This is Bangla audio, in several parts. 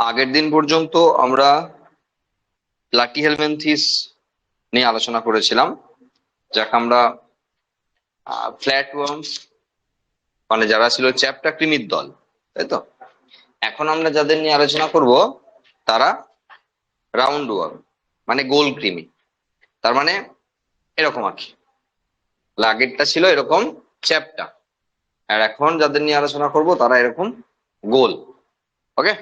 আগের দিন পর্যন্ত আমরা প্লাটিহেলমিনথিস নিয়ে আলোচনা করেছিলাম, যাকে আমরা ফ্ল্যাট ওয়ার্মস মানে যারা ছিল চ্যাপ্টা কৃমির দল, তাই তো। এখন আমরা যাদের নিয়ে আলোচনা করব তারা রাউন্ড ওয়ার্ম মানে গোল কৃমি। তার মানে এরকম আর কি, আগেরটা ছিল এরকম চ্যাপ্টা, আর এখন যাদের নিয়ে আলোচনা করব তারা এরকম গোল। ওকে,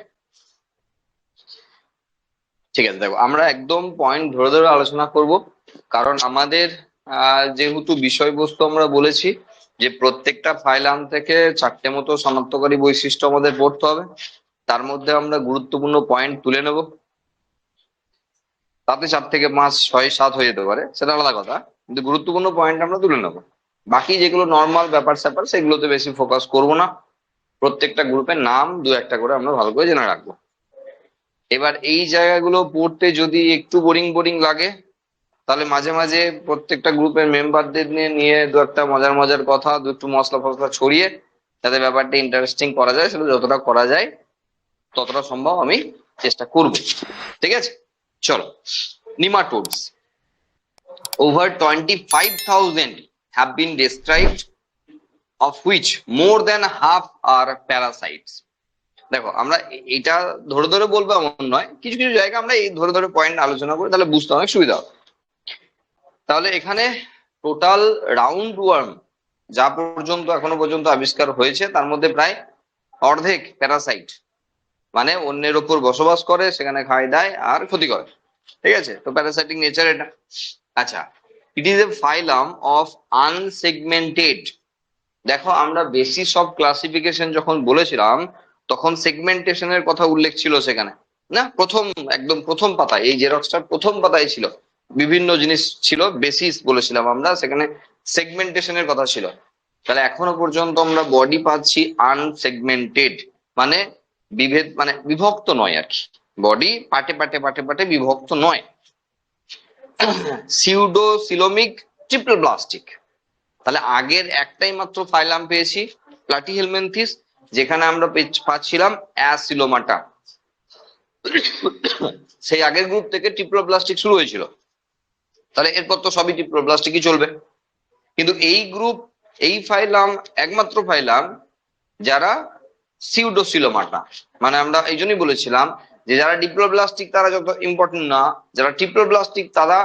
ঠিক আছে। দেখো, আমরা একদম পয়েন্ট ধরে ধরে আলোচনা করব, কারণ আমাদের যেহেতু বিষয়বস্তু আমরা বলেছি যে প্রত্যেকটা ফাইলাম থেকে 4টে মতো শনাক্তকারী বৈশিষ্ট্য আমাদের পড়তে হবে, তার মধ্যে আমরা গুরুত্বপূর্ণ পয়েন্ট তুলে নেব। তাতে 4 থেকে 5, 6, 7 হয়ে যেতে পারে, সেটা আলাদা কথা, কিন্তু গুরুত্বপূর্ণ পয়েন্ট আমরা তুলে নেব। বাকি যেগুলো নর্মাল ব্যাপার স্যাপার সেগুলোতে বেশি ফোকাস করব না। প্রত্যেকটা গ্রুপের নাম 2-1টা করে আমরা ভালো করে জেনে রাখবো। এবার এই জায়গাগুলো পড়তে যদি একটু বোরিং বোরিং লাগে, তাহলে মাঝে মাঝে প্রত্যেকটা গ্রুপের মেম্বারদের নিয়ে নিয়ে 2-একটা মজার মজার কথা, একটু মশলা ফসলা ছড়িয়ে যাতে ব্যাপারটা ইন্টারেস্টিং করা যায়, সেটা যতটা করা যায় ততটা সম্ভব আমি চেষ্টা করব। ঠিক আছে, চলো। নিমাটোডস, over 25,000 have been described, of which more than half are parasites. দেখো, আমরা এটা ধরে ধরে বলবো এমন নয়, কিছু কিছু জায়গা আমরা এই ধরে ধরে পয়েন্ট আলোচনা করি, তাহলে বুঝতে অনেক সুবিধা হবে। তাহলে এখানে টোটাল রাউন্ড ওয়ার্ম যা পর্যন্ত এখনো পর্যন্ত আবিষ্কার হয়েছে তার মধ্যে প্রায় অর্ধেক প্যারাসাইট, মানে অন্যের ওপর বসবাস করে, সেখানে খায় দায় আর ক্ষতি করে। ঠিক আছে, তো প্যারাসাইটিক নেচার এটা। আচ্ছা, ইট ইজ এ ফাইলাম অফ আনসেগমেন্টেড। দেখো, আমরা বেসিস অফ ক্লাসিফিকেশন যখন বলেছিলাম তখন সেগমেন্টেশনের কথা উল্লেখ ছিল সেখানে, না? একদম প্রথম পাতায়, এই জেরক্সটার প্রথম পাতায় ছিল, বিভিন্ন জিনিস ছিল, বেসিস বলেছিলাম আমরা, সেখানে সেগমেন্টেশনের কথা ছিল। তাহলে এখনো পর্যন্ত আমরা বডি পাচ্ছি আনসেগমেন্টেড, মানে বিভেদ, মানে বিভক্ত নয় আর কি, বডি পাটে পাটে পাটে পাটে বিভক্ত নয়। সিউডোসিলোমিক ট্রিপলব্লাস্টিক, তাহলে আগের একটাই মাত্র ফাইলাম পেয়েছি প্লাটিহেলমিনথিস, যেখানে আমরা পাচ্ছিলাম অ্যাসিলোমাটা। সেই আগের গ্রুপ থেকে ট্রিপলোব্লাস্টিক শুরু হয়েছিল, তাহলে এরপর তো সবই ট্রিপলোব্লাস্টিকই চলবে। কিন্তু এই গ্রুপ, এই ফাইলাম একমাত্র ফাইলাম যারা সিউডোসিলোমাটা, মানে আমরা এই জন্যই বলেছিলাম যে যারা ডিপ্লোব্লাস্টিক তারা যত ইম্পর্টেন্ট না, যারা ট্রিপলোব্লাস্টিক তারা,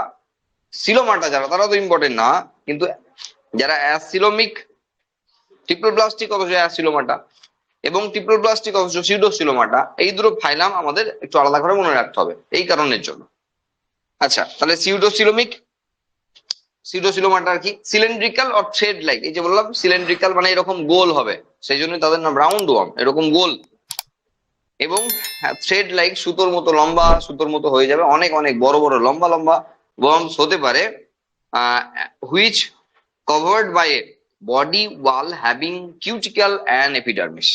সিলোমাটা যারা তারা তো ইম্পর্টেন্ট না, কিন্তু যারা অ্যাসিলোমিক ট্রিপলোব্লাস্টিক অথচ অ্যাসিলোমাটা এবং ট্রিপলোব্লাস্টিক অথচ সিউডোসিলোমাটা, এই দুটো ফাইলাম আমাদের একটু আলাদা করে মনে রাখতে হবে এই কারণের জন্য। আচ্ছা, তাহলে সিউডোসিলোমাটা কি সিলিন্ড্রিক্যাল অর থ্রেড লাইক, এই যে বললাম সিলিন্ড্রিক্যাল মানে এরকম গোল হবে, সেই জন্য তাদের নাম রাউন্ড ওয়ার্ম, এরকম গোল, এবং থ্রেড লাইক সুতোর মতো লম্বা, সুতোর মতো হয়ে যাবে, অনেক অনেক বড় বড় লম্বা লম্বা ওয়ার্মস হতে পারে, which covered by a body wall having cuticle and epidermis.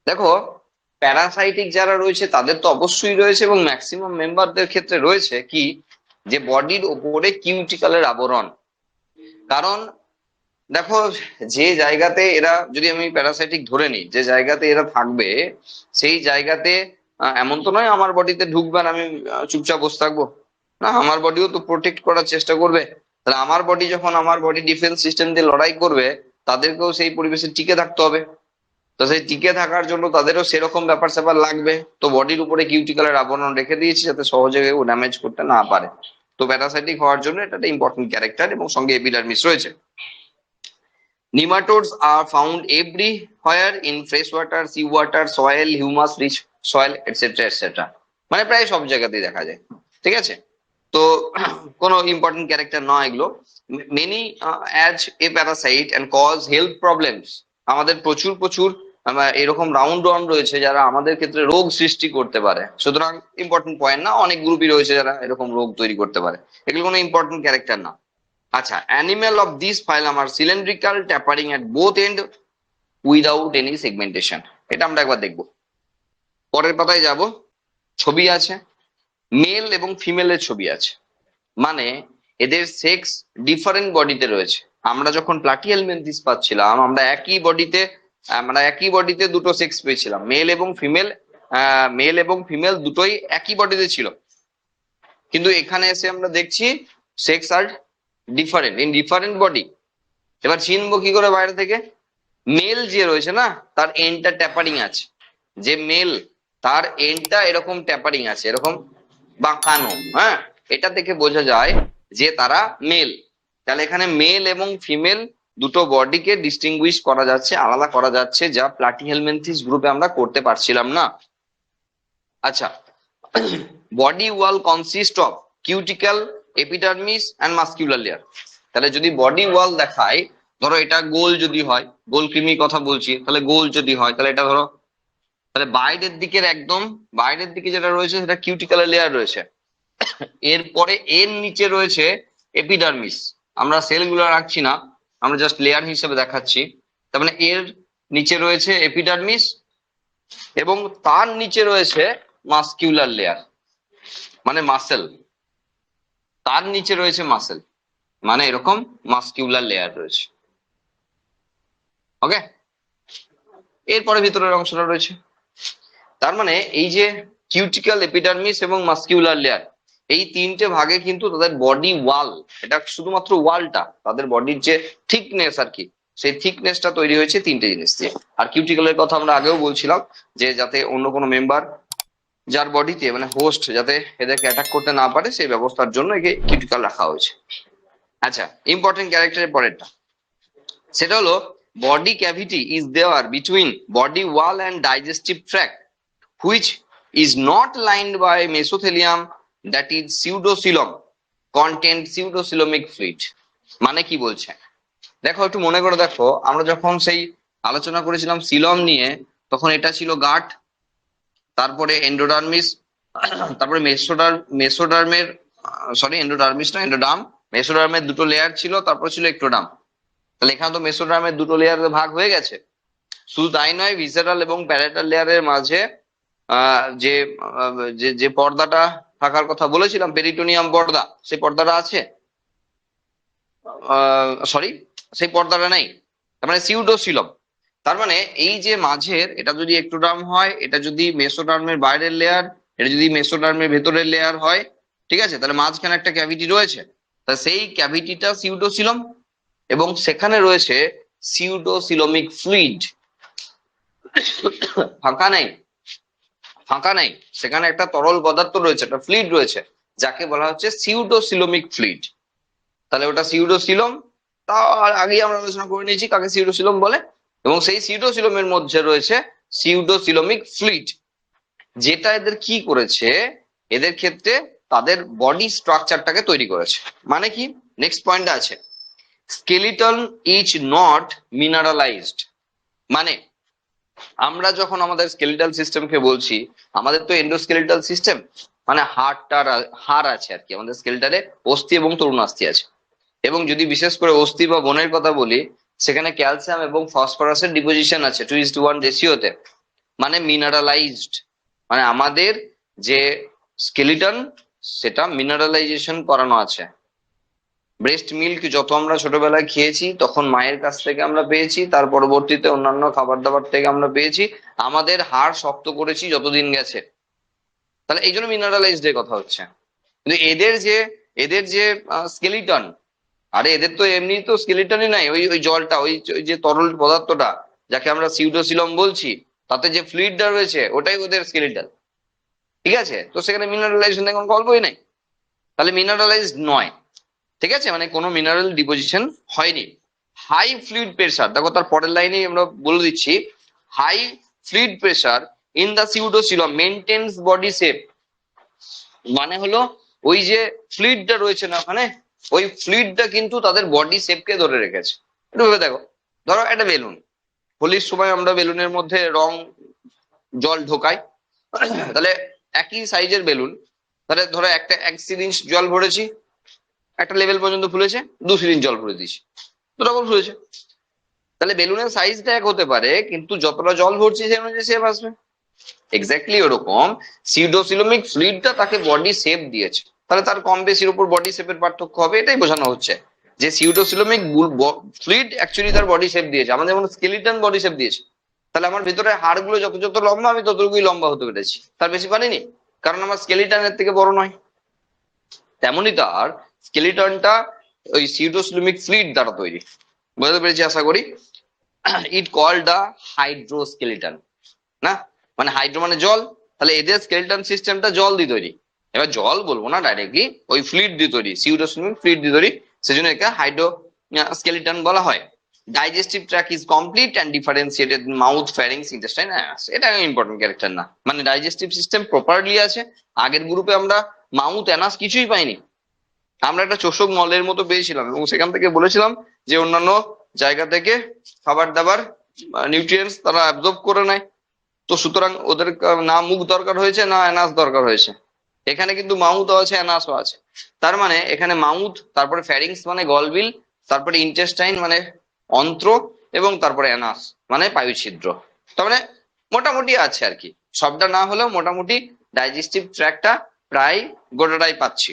দেখো, প্যারাসাইটিক যারা রয়েছে তাদের তো অবশ্যই রয়েছে, এবং ম্যাক্সিমাম মেম্বারদের ক্ষেত্রে রয়েছে কি, যে বডির ওপরে কিউটিক্যালের আবরণ। কারণ দেখো, যে জায়গাতে এরা, যদি আমি প্যারাসাইটিক ধরে নিই, যে জায়গাতে এরা থাকবে সেই জায়গাতে এমন তো নয় আমার বডিতে ঢুকবে আর আমি চুপচাপ বসে থাকবো, না, আমার বডিও তো প্রোটেক্ট করার চেষ্টা করবে। তাহলে আমার বডি যখন আমার বডি ডিফেন্স সিস্টেম দিয়ে লড়াই করবে, তাদেরকেও সেই পরিবেশে টিকে থাকতে হবে। তো সেই টিকে থাকার জন্য তাদেরও সেরকম ব্যাপার স্যাপার লাগবে, তো বডির উপরে কিউটিক্যালের আবরণ রেখে দিয়েছি যাতে সহজে কেউ ড্যামেজ করতে না পারে। তো প্যারাসাইটিক হওয়ার জন্য এটা একটা ইম্পর্টেন্ট ক্যারেক্টার, এবং সঙ্গে এপিডার্মিস রয়েছে। Nematodes are found everywhere in fresh water, sea water, soil, humus rich soil, etc. etc. মানে প্রায় সব জায়গাতেই দেখা যায়। ঠিক আছে, তো কোনো ইম্পর্টেন্ট ক্যারেক্টার নয় এগুলো। Many as a parasite and cause health problems, আমাদের প্রচুর প্রচুর এরকম রাউন্ড ওয়ার্ম রয়েছে যারা আমাদের ক্ষেত্রে রোগ সৃষ্টি করতে পারে। সুতরাং ইম্পর্টেন্ট পয়েন্ট না, অনেক গ্রুপই রয়েছে যারা এরকম রোগ তৈরি করতে পারে, এগুলো কোনো ইম্পর্টেন্ট ক্যারেক্টার না। আচ্ছা, animal of this phylum are cylindrical, tapering at both end without any segmentation. এটা আমরা একবার দেখবো। পরের পাতায় যাব, ছবি আছে, মেল এবং ফিমেলের ছবি আছে, মানে এদের সেক্স ডিফারেন্ট বডিতে রয়েছে। আমরা যখন প্লাটিহেলমিনথিস পাচ্ছিলাম, আমরা একই বডিতে দুটো সেক্স পেয়েছিলাম, মেল এবং ফিমেল মেল এবং ফিমেল দুটোই একই বডিতে ছিল, কিন্তু এখানে এসে আমরা দেখছি sex are different in different body. এবার চিনবো কি করে বাইরে থেকে? মেল যে রয়েছে না, তার এন্ডটা ট্যাপারিং আছে, যে মেল তার এন্ডটা এরকম ট্যাপারিং আছে, এরকম বাঁকানো। হ্যাঁ, এটা থেকে বোঝা যায় যে তারা মেল। তাহলে এখানে মেল এবং ফিমেল দুটো বডিকে ডিস্টিংগুইশ করা যাচ্ছে, আলাদা করা যাচ্ছে, যা প্লাটিহেলমিনথেস গ্রুপে আমরা করতে পারছিলাম না। আচ্ছা, body wall consist of cuticle, epidermis and muscular layer. তাহলে যদি বডি ওয়াল দেখায়, ধরো এটা গোল যদি হয়, গোল কৃমির কথা বলছি, তাহলে গোল যদি হয় তাহলে এটা ধরো, তাহলে বাইরের দিকের একদম বাইরের দিকে যেটা রয়েছে সেটা কিউটিক্যাল লেয়ার রয়েছে, এরপরে এর নিচে রয়েছে এপিডার্মিস। আমরা সেলগুলো রাখছি না, আমরা জাস্ট লেয়ার হিসেবে দেখাচ্ছি। তার মানে এর নিচে রয়েছে এপিডার্মিস এবং তার নিচে রয়েছে মাস্কিউলার লেয়ার, মানে মাসেল। তার নিচে রয়েছে মাসেল, মানে এরকম মাস্কিউলার লেয়ার রয়েছে। ওকে, এরপরে ভিতরের অংশটা রয়েছে। তার মানে এই যে কিউটিক্যাল, এপিডার্মিস এবং মাস্কিউলার লেয়ার, এই তিনটে ভাগে কিন্তু তাদের বডি ওয়াল, এটা শুধুমাত্র ওয়ালটা, তাদের বডির যে থিকনেস আর কি, সেই থিকনেসটা তৈরি হয়েছে তিনটে জিনিস দিয়ে। আর কিউটিক্যালের কথা আমরা আগেও বলছিলাম, যে যাতে অন্য কোনো মেম্বার যার বডিতে মানে হোস্ট যাতে এদেরকে অ্যাটাক করতে না পারে, সেই ব্যবস্থার জন্য একে কিউটিক্যাল রাখা হয়েছে। আচ্ছা, ইম্পর্টেন্ট ক্যারেক্টারের পরেরটা, সেটা হলো বডি ক্যাভিটি ইজ দেওয়ার between body wall and digestive tract which is not lined by mesothelium, that is pseudocoelom content pseudocoelomic fluid। মানে কি বলছে দেখো, একটু মনে করে দেখো, আমরা যখন সেই আলোচনা করেছিলাম সিলম নিয়ে, তখন এটা ছিল গাট, তারপরে এন্ডোডার্মিস, তারপরে মেসোডার্মের সরি এন্ডোডার্মিস না, এন্ডোডার্ম, মেসোডার্মের দুটো লেয়ার ছিল, তারপর ছিল একটোডার্ম। তাহলে এখানে তো মেসোডার্মের দুটো লেয়ারে ভাগ হয়ে গেছে। শুধু তাই নয়, ভিসেরাল এবং প্যারাটাল লেয়ারের মাঝে যে যে পর্দাটা থাকার কথা বলেছিলাম, পেরিটোনিয়াম পর্দা, সেই পর্দাটা আছে, সরি সেই পর্দাটা নেই, তার মানে সিউডোসিলম। তার মানে এই যে মাঝের, এটা যদি একটোডার্ম হয়, এটা যদি মেসোডার্মের বাইরের লেয়ার, এটা যদি মেসোডার্মের ভেতরের লেয়ার হয়, ঠিক আছে, তাহলে মাঝখানে একটা ক্যাভিটি রয়েছে, তা সেই ক্যাভিটিটা সিউডোসিলম, এবং সেখানে রয়েছে সিউডোসিলোমিক ফ্লুইড। ফাঁকা নেই, ফাঁকা নেই, সেখানে একটা তরল পদার্থ রয়েছে, একটা ফ্লুইড রয়েছে, যাকে বলা হচ্ছে সিউডোসিলোমিক ফ্লুইড। তাহলে ওটা সিউডোসিলম, তা আগেই আমরা আলোচনা করে নিয়েছি কাকে সিউডোসিলম বলে, এবং সেই সিউডোসিলমের মধ্যে রয়েছে সিউডোসিলোমিক ফ্লুইড, যেটা এদের কি করেছে, এদের ক্ষেত্রে তাদের বডি স্ট্রাকচারটাকে তৈরি করেছে। মানে কি, নেক্সট পয়েন্ট আছে, স্কেলিটন ইজ নট মিনারালাইজড। মানে আমরা যখন আমাদের স্কেলিটাল সিস্টেমকে বলছি, আমাদের তো এন্ডোস্কেলিটাল সিস্টেম, মানে হাড় আছে আর কি, আমাদের স্কেলিটালে অস্থি এবং তরুণাস্থি আছে। এবং যদি বিশেষ করে অস্থি বা বোনের কথা বলি, সেখানে ক্যালসিয়াম এবং ফসফরাসের ডিপোজিশন আছে 2:1 রেশিওতে, মানে মিনারালাইজড। মানে আমাদের যে স্কেলিটন, সেটা মিনারালাইজেশন করানো আছে। ব্রেস্ট মিল্ক যত আমরা ছোটবেলায় খেয়েছি, তখন মায়ের কাছ থেকে আমরা পেয়েছি, তার পরবর্তীতে অন্যান্য খাবার দাবার থেকে আমরা পেয়েছি, আমাদের হাড় শক্ত করেছি যতদিন গেছে। তাহলে এই জন্য মিনারালাইজড এর কথা হচ্ছে। কিন্তু এদের যে স্কেলিটন, আরে এদের তো এমনি তো স্কেলিটনই নাই, ওই ওই জলটা, ওই যে তরল পদার্থটা যাকে আমরা সিউডোসিলম বলছি, তাতে যে ফ্লুইডটা রয়েছে ওটাই ওদের স্কেলিটন, ঠিক আছে। তো সেখানে মিনারালাইজেশন কোনো গল্পই নাই, তাহলে মিনারালাইজড নয়, ঠিক আছে, মানে কোনো মিনারেল ডিপোজিশন হয়নি। হাই ফ্লুইড প্রেসার, দেখো তার পরের লাইনে আমরা বলে দিচ্ছি, high fluid pressure in the pseudocoelom maintains body shape. মানে হলো ওই যে ফ্লুইডটা রয়েছে না ওখানে, ওই ফ্লুইডটা কিন্তু তাদের বডি শেপকে ধরে রেখেছে। একটু ভেবে দেখো, ধরো একটা বেলুন, হোলির সময় আমরা বেলুনের মধ্যে রং জল ঢোকাই, তাহলে একই সাইজের বেলুন, তাহলে ধরো একটা 1 সিরিঞ্জ জল ভরেছি, একটা লেভেল পর্যন্ত ফুলেছে, 2 সিরিঞ্জ জল ভরে দিয়েছি, দুরকম ফুলেছে। তাহলে বেলুনের সাইজটা এক হতে পারে, কিন্তু যতটা জল ভরছি সেই অনুযায়ী শেপ আসবে। এক্স্যাক্টলি ওরকম সিউডোসিলোমিক ফ্লুইডটা তাকে বডি শেপ দিয়েছে, তাহলে তার কম বেশির উপর বডি শেপের পার্থক্য হবে, এটাই বোঝানো হচ্ছে যে সিউডোসিলোমিক ফ্লুইড অ্যাকচুয়ালি তার বডি শেপ দিয়েছে, আমাদের যেমন স্কেলিটন বডি শেপ দিয়েছে, তাহলে আমার ভিতরে হাড়গুলো যত যত লম্বা আমি ততটুকুই লম্বা হতে পেরেছি, তার বেশি পারিনি, কারণ আমার স্কেলিটনের থেকে বড় নয়। তেমনই তার স্কেলিটনটা ওই সিউডোস্লুমিক ফ্লুইড দ্বারা তৈরি, বুঝতে পেরেছি আশা করি। ইট কল্ড দা হাইড্রোস্কেলিটন, না মানে হাইড্রো মানে জল, তাহলে এদের স্কেলিটন সিস্টেমটা জল দিয়ে তৈরি। এবার জল বলবো না, ডাইরেক্টলি ওই ফ্লুইড দিয়ে তৈরি, সিউডোস্লুমিক ফ্লুইড দিয়ে তৈরি, সেজন্য একে হাইড্রো স্কেলিটন বলা হয়। Digestive track is complete and differentiated mouth, ফ্যারিংস, intestine, এটা ইম্পর্টেন্ট ক্যারেক্টার না, মানে ডাইজেস্টিভ সিস্টেম প্রপারলি আছে। আগের গ্রুপে আমরা মাউথ, অ্যানাস কিছুই পাইনি, আমরা একটা চোষক নলের মতো পেয়েছিলাম, এবং সেখান থেকে বলেছিলাম যে অন্যান্য জায়গা থেকে খাবার দাবার নিউট্রিয়েন্টস তারা অ্যাবজর্ব করে নেয়। তো সুতরাং ওদের না মুখ দরকার হয়েছে না অ্যানাস দরকার হয়েছে। এখানে কিন্তু মাউথও আছে অ্যানাসও আছে, তার মানে এখানে মাউথ, তারপরে ফ্যারিংস মানে গলবিল, তারপরে ইন্টেস্টাইন মানে অন্ত্র, এবং তারপরে অ্যানাস মানে পায়ুছিদ্র। তার মানে মোটামুটি আছে আর কি, সবটা না হলেও মোটামুটি ডাইজেস্টিভ ট্র্যাকটা প্রায় গোটাটাই পাচ্ছি।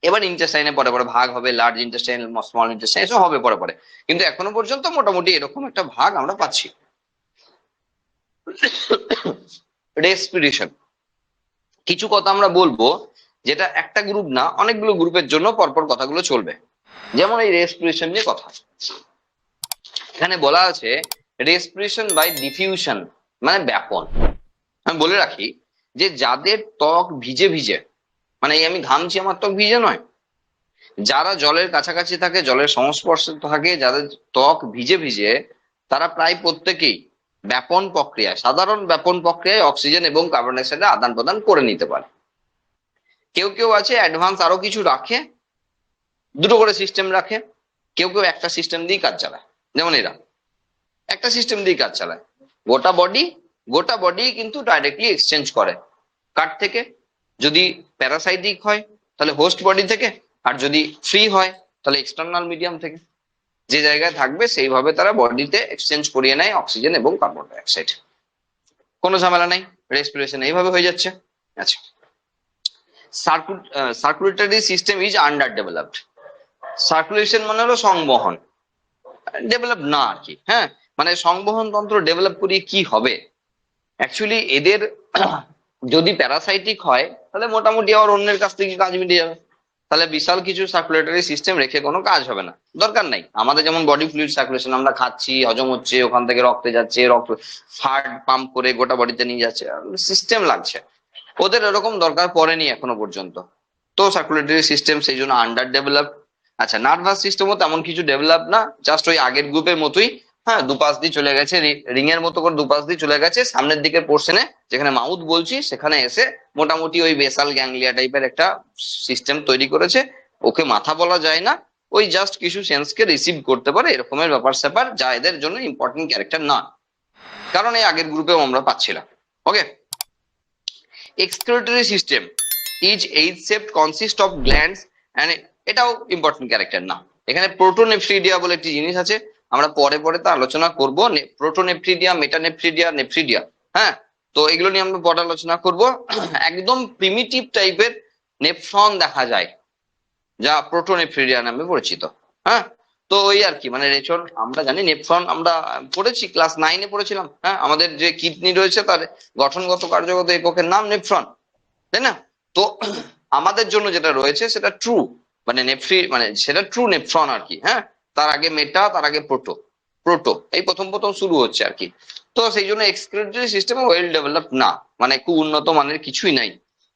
এবার ইন্টেস্টাইনে পরে পরে ভাগ হবে, লার্জ ইন্টেস্টাইন, স্মল ইন্টেস্টাইন, এসব হবে পরে পরে, কিন্তু এখনো পর্যন্ত মোটামুটি এরকম একটা ভাগ আমরা পাচ্ছি। রেসপিরেশন, কিছু কথা আমরা বলবো যেটা একটা গ্রুপ না অনেকগুলো গ্রুপের জন্য পরপর কথাগুলো চলবে। যেমন এই রেসপিরেশন নিয়ে কথা, এখানে বলা আছে রেসপিরেশন বাই ডিফিউশন মানে ব্যাপন। আমি বলে রাখি যে যাদের ত্বক ভিজে ভিজে, মানে এই আমি ঘামছি আমার ত্বক ভিজে নয়, যারা জলের কাছাকাছি থাকে, জলের সংস্পর্শে থাকে, যাদের ত্বক ভিজে ভিজে, তারা প্রায় প্রত্যেকেই ব্যাপন প্রক্রিয়ায়, সাধারণ ব্যাপন প্রক্রিয়ায় অক্সিজেন এবং কার্বন ডাই অক্সাইডের আদান প্রদান করে নিতে পারে। কেউ কেউ আছে অ্যাডভান্স আরো কিছু রাখে, দুটো করে সিস্টেম রাখে, কেউ কেউ একটা সিস্টেম দিয়ে কাজ চালায়। যেমন এরা একটা সিস্টেম দিয়ে কাজ চালায়, গোটা বডি কিন্তু ডাইরেক্টলি এক্সচেঞ্জ করে। কার থেকে? যদি প্যারাসাইটিক হয় তাহলে হোস্ট বডি থেকে, আর যদি ফ্রি হয় তাহলে এক্সটার্নাল মিডিয়াম থেকে। যে জায়গায় থাকবে সেইভাবে তারা বডিতে এক্সচেঞ্জ করিয়ে নেয় অক্সিজেন এবং কার্বন ডাই অক্সাইড, কোনো ঝামেলা নাই, রেসপিরেশন এইভাবে হয়ে যাচ্ছে। আচ্ছা, circulatory system is under developed. Circulation মানে হলো সংবহন, ডেভেলপ না আর কি, হ্যাঁ, মানে সংবহন তন্ত্র ডেভেলপ করিয়ে কি হবে? অ্যাকচুয়ালি এদের যদি প্যারাসাইটিক হয় তাহলে মোটামুটি আবার অন্যের কাছ থেকে কাজ মিটে যাবে, তাহলে বিশাল কিছু সার্কুলেটরি সিস্টেম রেখে কোনো কাজ হবে না, দরকার নাই। আমাদের যেমন বডি ফ্লুইড সার্কুলেশন, আমরা খাচ্ছি, হজম হচ্ছে, ওখান থেকে রক্তে যাচ্ছে, রক্ত হার্ট পাম্প করে গোটা বডিতে নিয়ে যাচ্ছে, সিস্টেম লাগছে, ওদের এরকম দরকার পড়েনি এখনো পর্যন্ত। তো সার্কুলেটরি সিস্টেম সেই জন্য আন্ডার ডেভেলপ। আচ্ছা, নার্ভাস সিস্টেমও তেমন কিছু ডেভেলপ না, জাস্ট ওই আগের গ্রুপের মতোই, হ্যাঁ, দুপাশ দিয়ে চলে গেছে, রিং এর মতো করে দুপাশ দিয়ে চলে গেছে, সামনের দিকের পোর্শনে যেখানে মাউথ বলছি সেখানে এসে মোটামুটি ওই বেসাল গ্যাংলিয়া টাইপের একটা সিস্টেম তৈরি করেছে। ওকে মাথা বলা যায় না, ওই জাস্ট কিছু সেন্সকে রিসিভ করতে পারে, এরকমের ব্যাপার স্যাপার, যা এদের জন্য ইম্পর্টেন্ট ক্যারেক্টার না, কারণ এই আগের গ্রুপেও আমরা পাচ্ছিলাম। Okay, excretory system is H shaped, consist of glands and, এটাও ইম্পর্টেন্ট ক্যারেক্টার না। এখানে প্রোটোনেফ্রিডিয়া বলে একটি জিনিস আছে, আমরা পরে পরে তা আলোচনা করব। প্রোটোনেফ্রিডিয়া, মেটানেফ্রিডিয়া, নেফ্রিডিয়া, হ্যাঁ, তো এগুলো নিয়ে আমরা পরে আলোচনা করব। একদম প্রিমিটিভ টাইপের নেফ্রন দেখা যায়, যা প্রোটোনেফ্রিডিয়া নামে পরিচিত। হ্যাঁ, তো ওই আর কি, মানে রেচন আমরা জানি, নেফ্রন আমরা পড়েছি, ক্লাস 9-এ পড়েছিলাম। হ্যাঁ, আমাদের যে কিডনি রয়েছে তার গঠনগত কার্যগত এককের নাম নেফ্রন, তাই না? তো আমাদের জন্য যেটা রয়েছে সেটা ট্রু, মানে নেফ্রি, মানে সেটা ট্রু নেফ্রন আর কি। হ্যাঁ, তার আগে মেটা, তার আগে প্রোটো, প্রোটো এই প্রথম প্রথম শুরু হচ্ছে আর কি। তো সেই জন্য এক্সক্রিটরি সিস্টেম ওয়েল ডেভেলপ না, মানে খুব উন্নত মানের কিছুই নাই,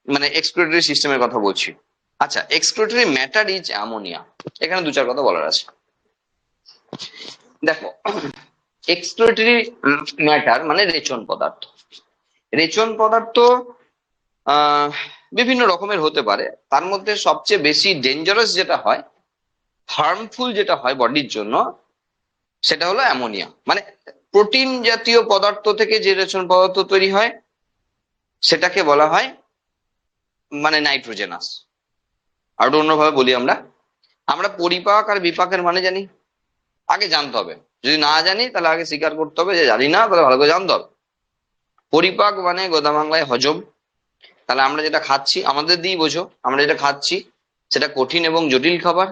মানে এক্সক্রিটরি সিস্টেমের কথা বলছি। আচ্ছা, এক্সক্রিটরি ম্যাটার ইজ অ্যামোনিয়া, এখানে দু চার কথা বলার আছে। দেখো, এক্সক্রিটরি ম্যাটার মানে রেচন পদার্থ। রেচন পদার্থ বিভিন্ন রকমের হতে পারে, তার মধ্যে সবচেয়ে বেশি ডেঞ্জারাস যেটা হয়, হার্মফুল যেটা হয় বডির জন্য, সেটা হলো অ্যামোনিয়া। মানে প্রোটিন জাতীয় পদার্থ থেকে যে রেচন পদার্থ তৈরি হয় সেটাকে বলা হয় মানে নাইট্রোজেনাস। আর অন্যভাবে বলি, আমরা পরিপাক আর বিপাকের মানে জানি, আগে জানতে হবে, যদি না জানি তাহলে আগে স্বীকার করতে হবে যে জানি না, তাহলে ভালো করে জানতে হবে। পরিপাক মানে গোদা বাংলায় হজম, তাহলে আমরা যেটা খাচ্ছি, আমাদের দিয়েই বোঝো, আমরা যেটা খাচ্ছি সেটা কঠিন এবং জটিল খাবার,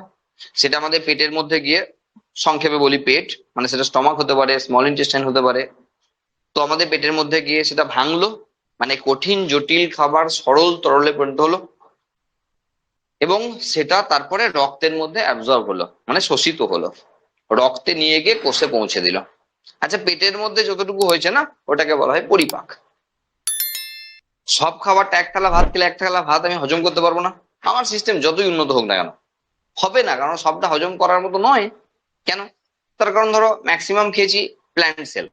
সেটা আমাদের পেটের মধ্যে গিয়ে, সংক্ষেপে বলি পেট, মানে সেটা স্টমাক হতে পারে, স্মল ইন্টেস্টাইন হতে পারে, তো আমাদের পেটের মধ্যে গিয়ে সেটা ভাঙলো, মানে কঠিন জটিল খাবার সরল তরলে পরিণত হলো, এবং সেটা তারপরে রক্তের মধ্যে অ্যাবজর্ব হলো, মানে শোষিত হলো, রক্তে নিয়ে গিয়ে কোষে পৌঁছে দিল। আচ্ছা, পেটের মধ্যে যতটুকু হয়েছে না, ওটাকে বলা হয় পরিপাক। সব খাবারটা, এক থালা ভাত খেলে এক থালা ভাত আমি হজম করতে পারবো না, আমার সিস্টেম যতই উন্নত হোক না কেন হবে না, কারণ সবটা হজম করার মতো নয়। কেন? তার কারণ ধরো ম্যাক্সিমাম খেয়েছি প্ল্যান্ট সেল,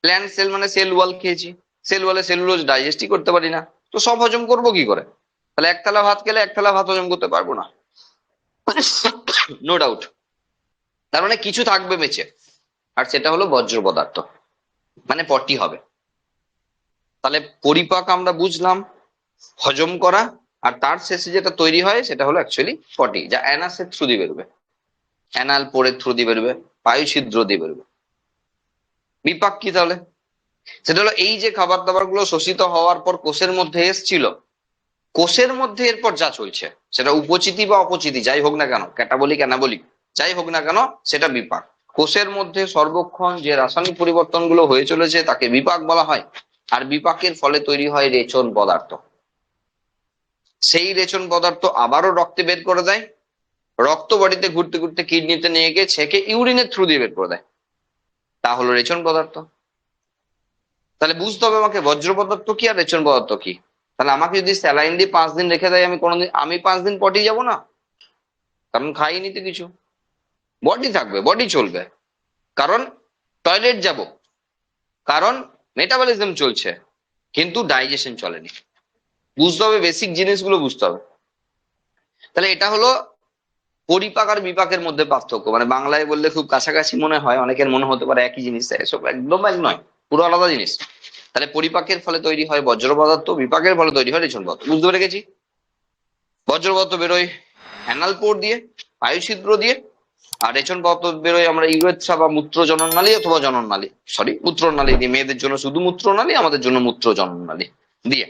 প্ল্যান্ট সেল মানে সেল ওয়াল খেয়েছি, সেল ওয়ালে সেলুলোজ ডাইজেস্টই করতে পারি না, তো সব হজম করবো কি করে? তাহলে এক থালা ভাত খেলে এক থালা ভাত হজম করতে পারবো না, নো ডাউট। তার মানে কিছু থাকবে বেঁচে, আর সেটা হলো বর্জ্য পদার্থ, মানে পটি হবে। তাহলে পরিপাক আমরা বুঝলাম, হজম করা, আর তার শেষে যেটা তৈরি হয় সেটা হলো অ্যাকচুয়ালি পটি, যা অ্যানাসের থ্রু দিয়ে বেরোবে, অ্যানাল পোরের থ্রু দিয়ে বেরোবে, বায়ু ছিদ্র দিয়ে বেরোবে। বিপাক কি তাহলে? সেটা হলো এই যে খাবার দাবার গুলো শোষিত হওয়ার পর কোষের মধ্যে এসছিল, কোষের মধ্যে এরপর যা চলছে, সেটা উপচিতি বা অপচিতি যাই হোক না কেন, ক্যাটাবলিক অ্যানাবলিক যাই হোক না কেন, সেটা বিপাক। কোষের মধ্যে সর্বক্ষণ যে রাসায়নিক পরিবর্তনগুলো হয়ে চলেছে তাকে বিপাক বলা হয়, আর বিপাকের ফলে তৈরি হয় রেচন পদার্থ। সেই রেচন পদার্থ আবারও রক্তে বের করে দেয়, রক্ত বডিতে ঘুরতে ঘুরতে কিডনিতে নিয়ে গিয়ে ছেঁকে ইউরিনের থ্রু দিয়ে বের করে দেয়, তা হলো রেচন পদার্থ। তাহলে বুঝতে হবে আমাকে বজ্র পদার্থ কি আর রেচন পদার্থ কি। তাহলে আমাকে যদি স্যালাইন দিয়ে 5 দিন রেখে দেয়, আমি 5 দিন পটি যাব না, কারণ খাইনি তো কিছু, বডি থাকবে, বডি চলবে, কারণ টয়লেট যাব, কারণ মেটাবলিজম চলছে, কিন্তু ডাইজেশন চলেনি। বুঝতে হবে, বেসিক জিনিসগুলো বুঝতে হবে। তাহলে এটা হলো পরিপাক আর বিপাকের মধ্যে পার্থক্য, মানে বাংলায় বললে খুব কাছাকাছি মনে হয়, অনেকের মনে হতে পারে একই জিনিস, এসব একদম এক নয়, পুরো আলাদা জিনিস। তাহলে পরিপাকের ফলে তৈরি হয় বজ্র পদার্থ, বিপাকের ফলে তৈরি হয় রেচন পদার্থ। বুঝতে পেরে গেছি? বজ্র পদার্থ বেরোয় অ্যানাল পোর দিয়ে, বায়ু ছিদ্র দিয়ে, আর রেচন পদার্থ বেরোয় আমরা ইউরেথ্রা বা মূত্র জননালী অথবা জননালী, সরি মূত্রনালী দিয়ে, মেয়েদের জন্য শুধু মূত্রনালী, আমাদের জন্য মূত্র জননালী দিয়ে।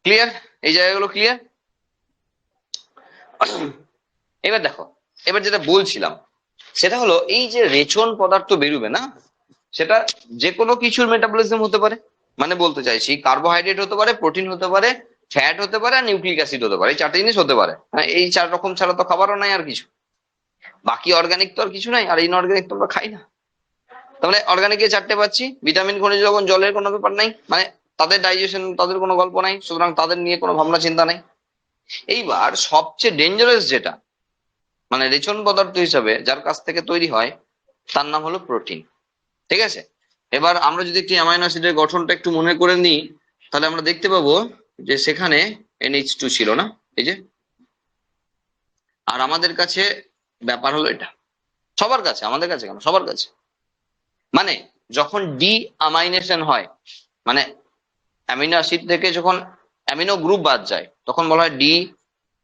ক্লিয়ার? এই জায়গাগুলো ক্লিয়ার? এবার দেখো, এবার যেটা বলছিলাম সেটা হলো এই যে রেচন পদার্থ বেরোবে না, সেটা যে কোনো কিছুর মেটাবলিজম হতে পারে, মানে বলতে চাইছি কার্বোহাইড্রেট হতে পারে, প্রোটিন হতে পারে, ফ্যাট হতে পারে, আর নিউক্লিক অ্যাসিড হতে পারে, এই 4টে জিনিস হতে পারে। হ্যাঁ, এই 4 রকম ছাড়া তো খাবারও নাই আর কিছু, বাকি অর্গানিক তো আর কিছু নাই, আর ইনঅর্গানিক তো আমরা খাই না। তাহলে অর্গানিকে 4টে পাচ্ছি, ভিটামিন খনিজ লবণ জলের কোনো ব্যাপার নাই, মানে তাদের ডাইজেশন তাদের কোনো গল্প নাই, সুতরাং তাদের নিয়ে কোনো ভাবনা চিন্তা নাই। এইবার সবচেয়ে ডেঞ্জারাস যেটা, মানে রেচন পদার্থ হিসাবে যার কাছ থেকে তৈরি হয়, তার নাম হলো প্রোটিন। ঠিক আছে? এবার আমরা যদি একটি অ্যামাইনো অ্যাসিডের গঠনটা একটু মনে করে নিই, তাহলে আমরা দেখতে পাবো যে সেখানে NH2 ছিল না, এই যে, আর আমাদের কাছে ব্যাপার হলো এটা, সবার কাছে, আমাদের কাছে কেন, সবার কাছে, মানে যখন ডি অ্যামাইনেশন হয়, মানে অ্যামিনো অ্যাসিড থেকে যখন অ্যামিনো গ্রুপ বাদ যায়, তখন বলা হয় ডি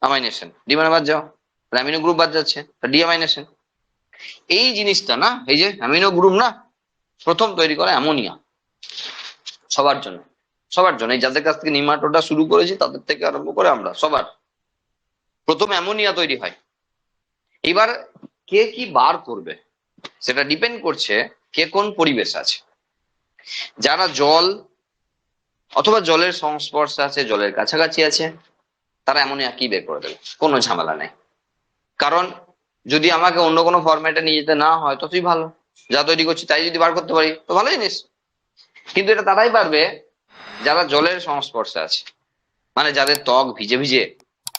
অ্যামাইনেশন। ডি মানে বাদ যাওয়া, অ্যামিনো গ্রুপ বাদ যাচ্ছে, ডি অ্যামাইনেশন। এই জিনিসটা না, এই যে অ্যামিনো গ্রুপ না, প্রথম তৈরি করা অ্যামোনিয়া, সবার জন্য, সবার জন্য, এই যাদের কাছ থেকে নিমাটোডা শুরু করেছি তাদের থেকে আরম্ভ করে আমরা সবার প্রথম অ্যামোনিয়া তৈরি হয়। এবার কে কি বার করবে সেটা ডিপেন্ড করছে কে কোন পরিবেশ আছে। যারা জল অথবা জলের সংস্পর্শে আছে, জলের কাছাকাছি আছে, তারা অ্যামোনিয়া কি বের করে দেবে, কোনো ঝামেলা নেই। কারণ যদি আমাকে অন্য কোনো ফরম্যাটে নিয়ে যেতে না হয় তো তুই ভালো, যা তৈরি করছি তাই যদি বার করতে পারি তো ভালো জিনিস। কিন্তু এটা তারাই পারবে যারা জলের সংস্পর্শে আছে, মানে যাদের ত্বক ভিজে ভিজে,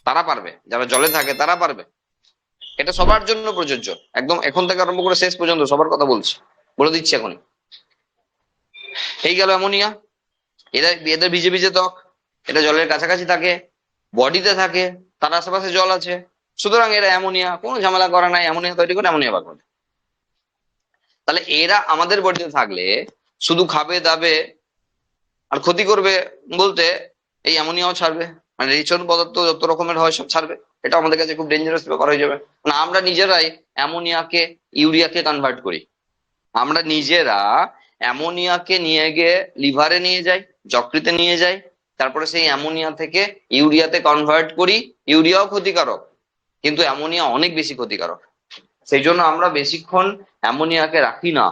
তারা পারবে, যারা জলে থাকে তারা পারবে। এটা সবার জন্য প্রযোজ্য, একদম এখন থেকে আরম্ভ করে শেষ পর্যন্ত সবার কথা বলছি, বলে দিচ্ছি এখনই। এই গেল অ্যামোনিয়া, এদের এদের ভিজে ভিজে ত্বক, এটা জলের কাছাকাছি থাকে, বডিতে থাকে, তার আশেপাশে জল আছে, সুতরাং এরা অ্যামোনিয়া, কোনো ঝামেলা করা নাই, অ্যামোনিয়া তৈরি করে অ্যামোনিয়া বার করে। তাহলে এরা আমাদের বডিতে থাকলে শুধু খাবে দাবে আর ক্ষতি করবে বলতে এই অ্যামোনিয়াও ছাড়বে, মানে রেচন পদার্থ যত রকমের হয় সব ছাড়বে। এটা আমাদের কাছে খুব ডেঞ্জারাস ব্যাপার হয়ে যাবে, মানে আমরা নিজেরাই অ্যামোনিয়াকে ইউরিয়াকে কনভার্ট করি, আমরা নিজেরা অ্যামোনিয়াকে নিয়ে গিয়ে লিভারে নিয়ে যাই, যকৃতে নিয়ে যাই, তারপরে সেই অ্যামোনিয়া থেকে ইউরিয়াতে কনভার্ট করি। ইউরিয়াও ক্ষতিকারক, কিন্তু অ্যামোনিয়া অনেক বেশি ক্ষতিকারক, সেই জন্য আমরা বেশিক্ষণ অ্যামোনিয়াকে রাখি না,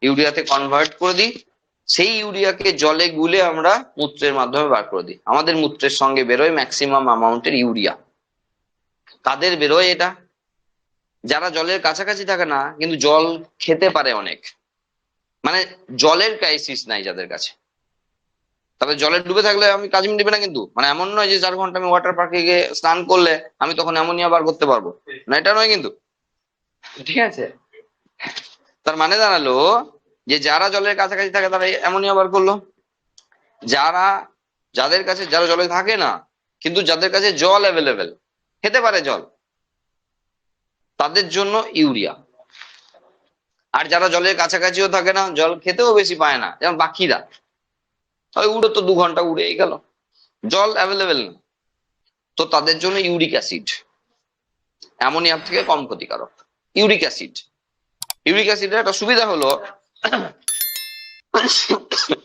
ইউরিয়াতে কনভার্ট করে দিই, সেই ইউরিয়াকে জলে গুলে আমরা মূত্রের মাধ্যমে বার করে দিই। আমাদের মূত্রের সঙ্গে বেরোয় ম্যাক্সিমাম অ্যামাউন্টের ইউরিয়া। কাদের বেরোয় এটা? যারা জলের কাছাকাছি থাকে না কিন্তু জল খেতে পারে অনেক, মানে জলের ক্রাইসিস নাই যাদের কাছে। তবে জলে ডুবে থাকলে আমি কাজ মিটবে না কিন্তু, মানে এমন নয় যে 4 ঘন্টা আমি ওয়াটার পার্কে গিয়ে স্নান করলে আমি তখন অ্যামোনিয়া বার করতে পারবো না, এটা নয় কিন্তু। ঠিক আছে, তার মানে দাঁড়ালো যে যারা জলের কাছাকাছি থাকে তারা অ্যামোনিয়া বার করলো। যারা জলে থাকে না কিন্তু যাদের কাছে জল অ্যাভেলেবেল, খেতে পারে জল, তাদের জন্য ইউরিয়া। আর যারা জলের কাছাকাছিও থাকে না, জল খেতেও বেশি পায় না, যেমন পাখিরা, ওই উড়ো তো 2 ঘন্টা উড়েই গেল, জল অ্যাভেলেবেল না, তো তাদের জন্য ইউরিক অ্যাসিড অ্যামোনিয়ার থেকে কম ক্ষতিকারক। ইউরিক অ্যাসিড ইউরিক অ্যাসিডের একটা সুবিধা হলো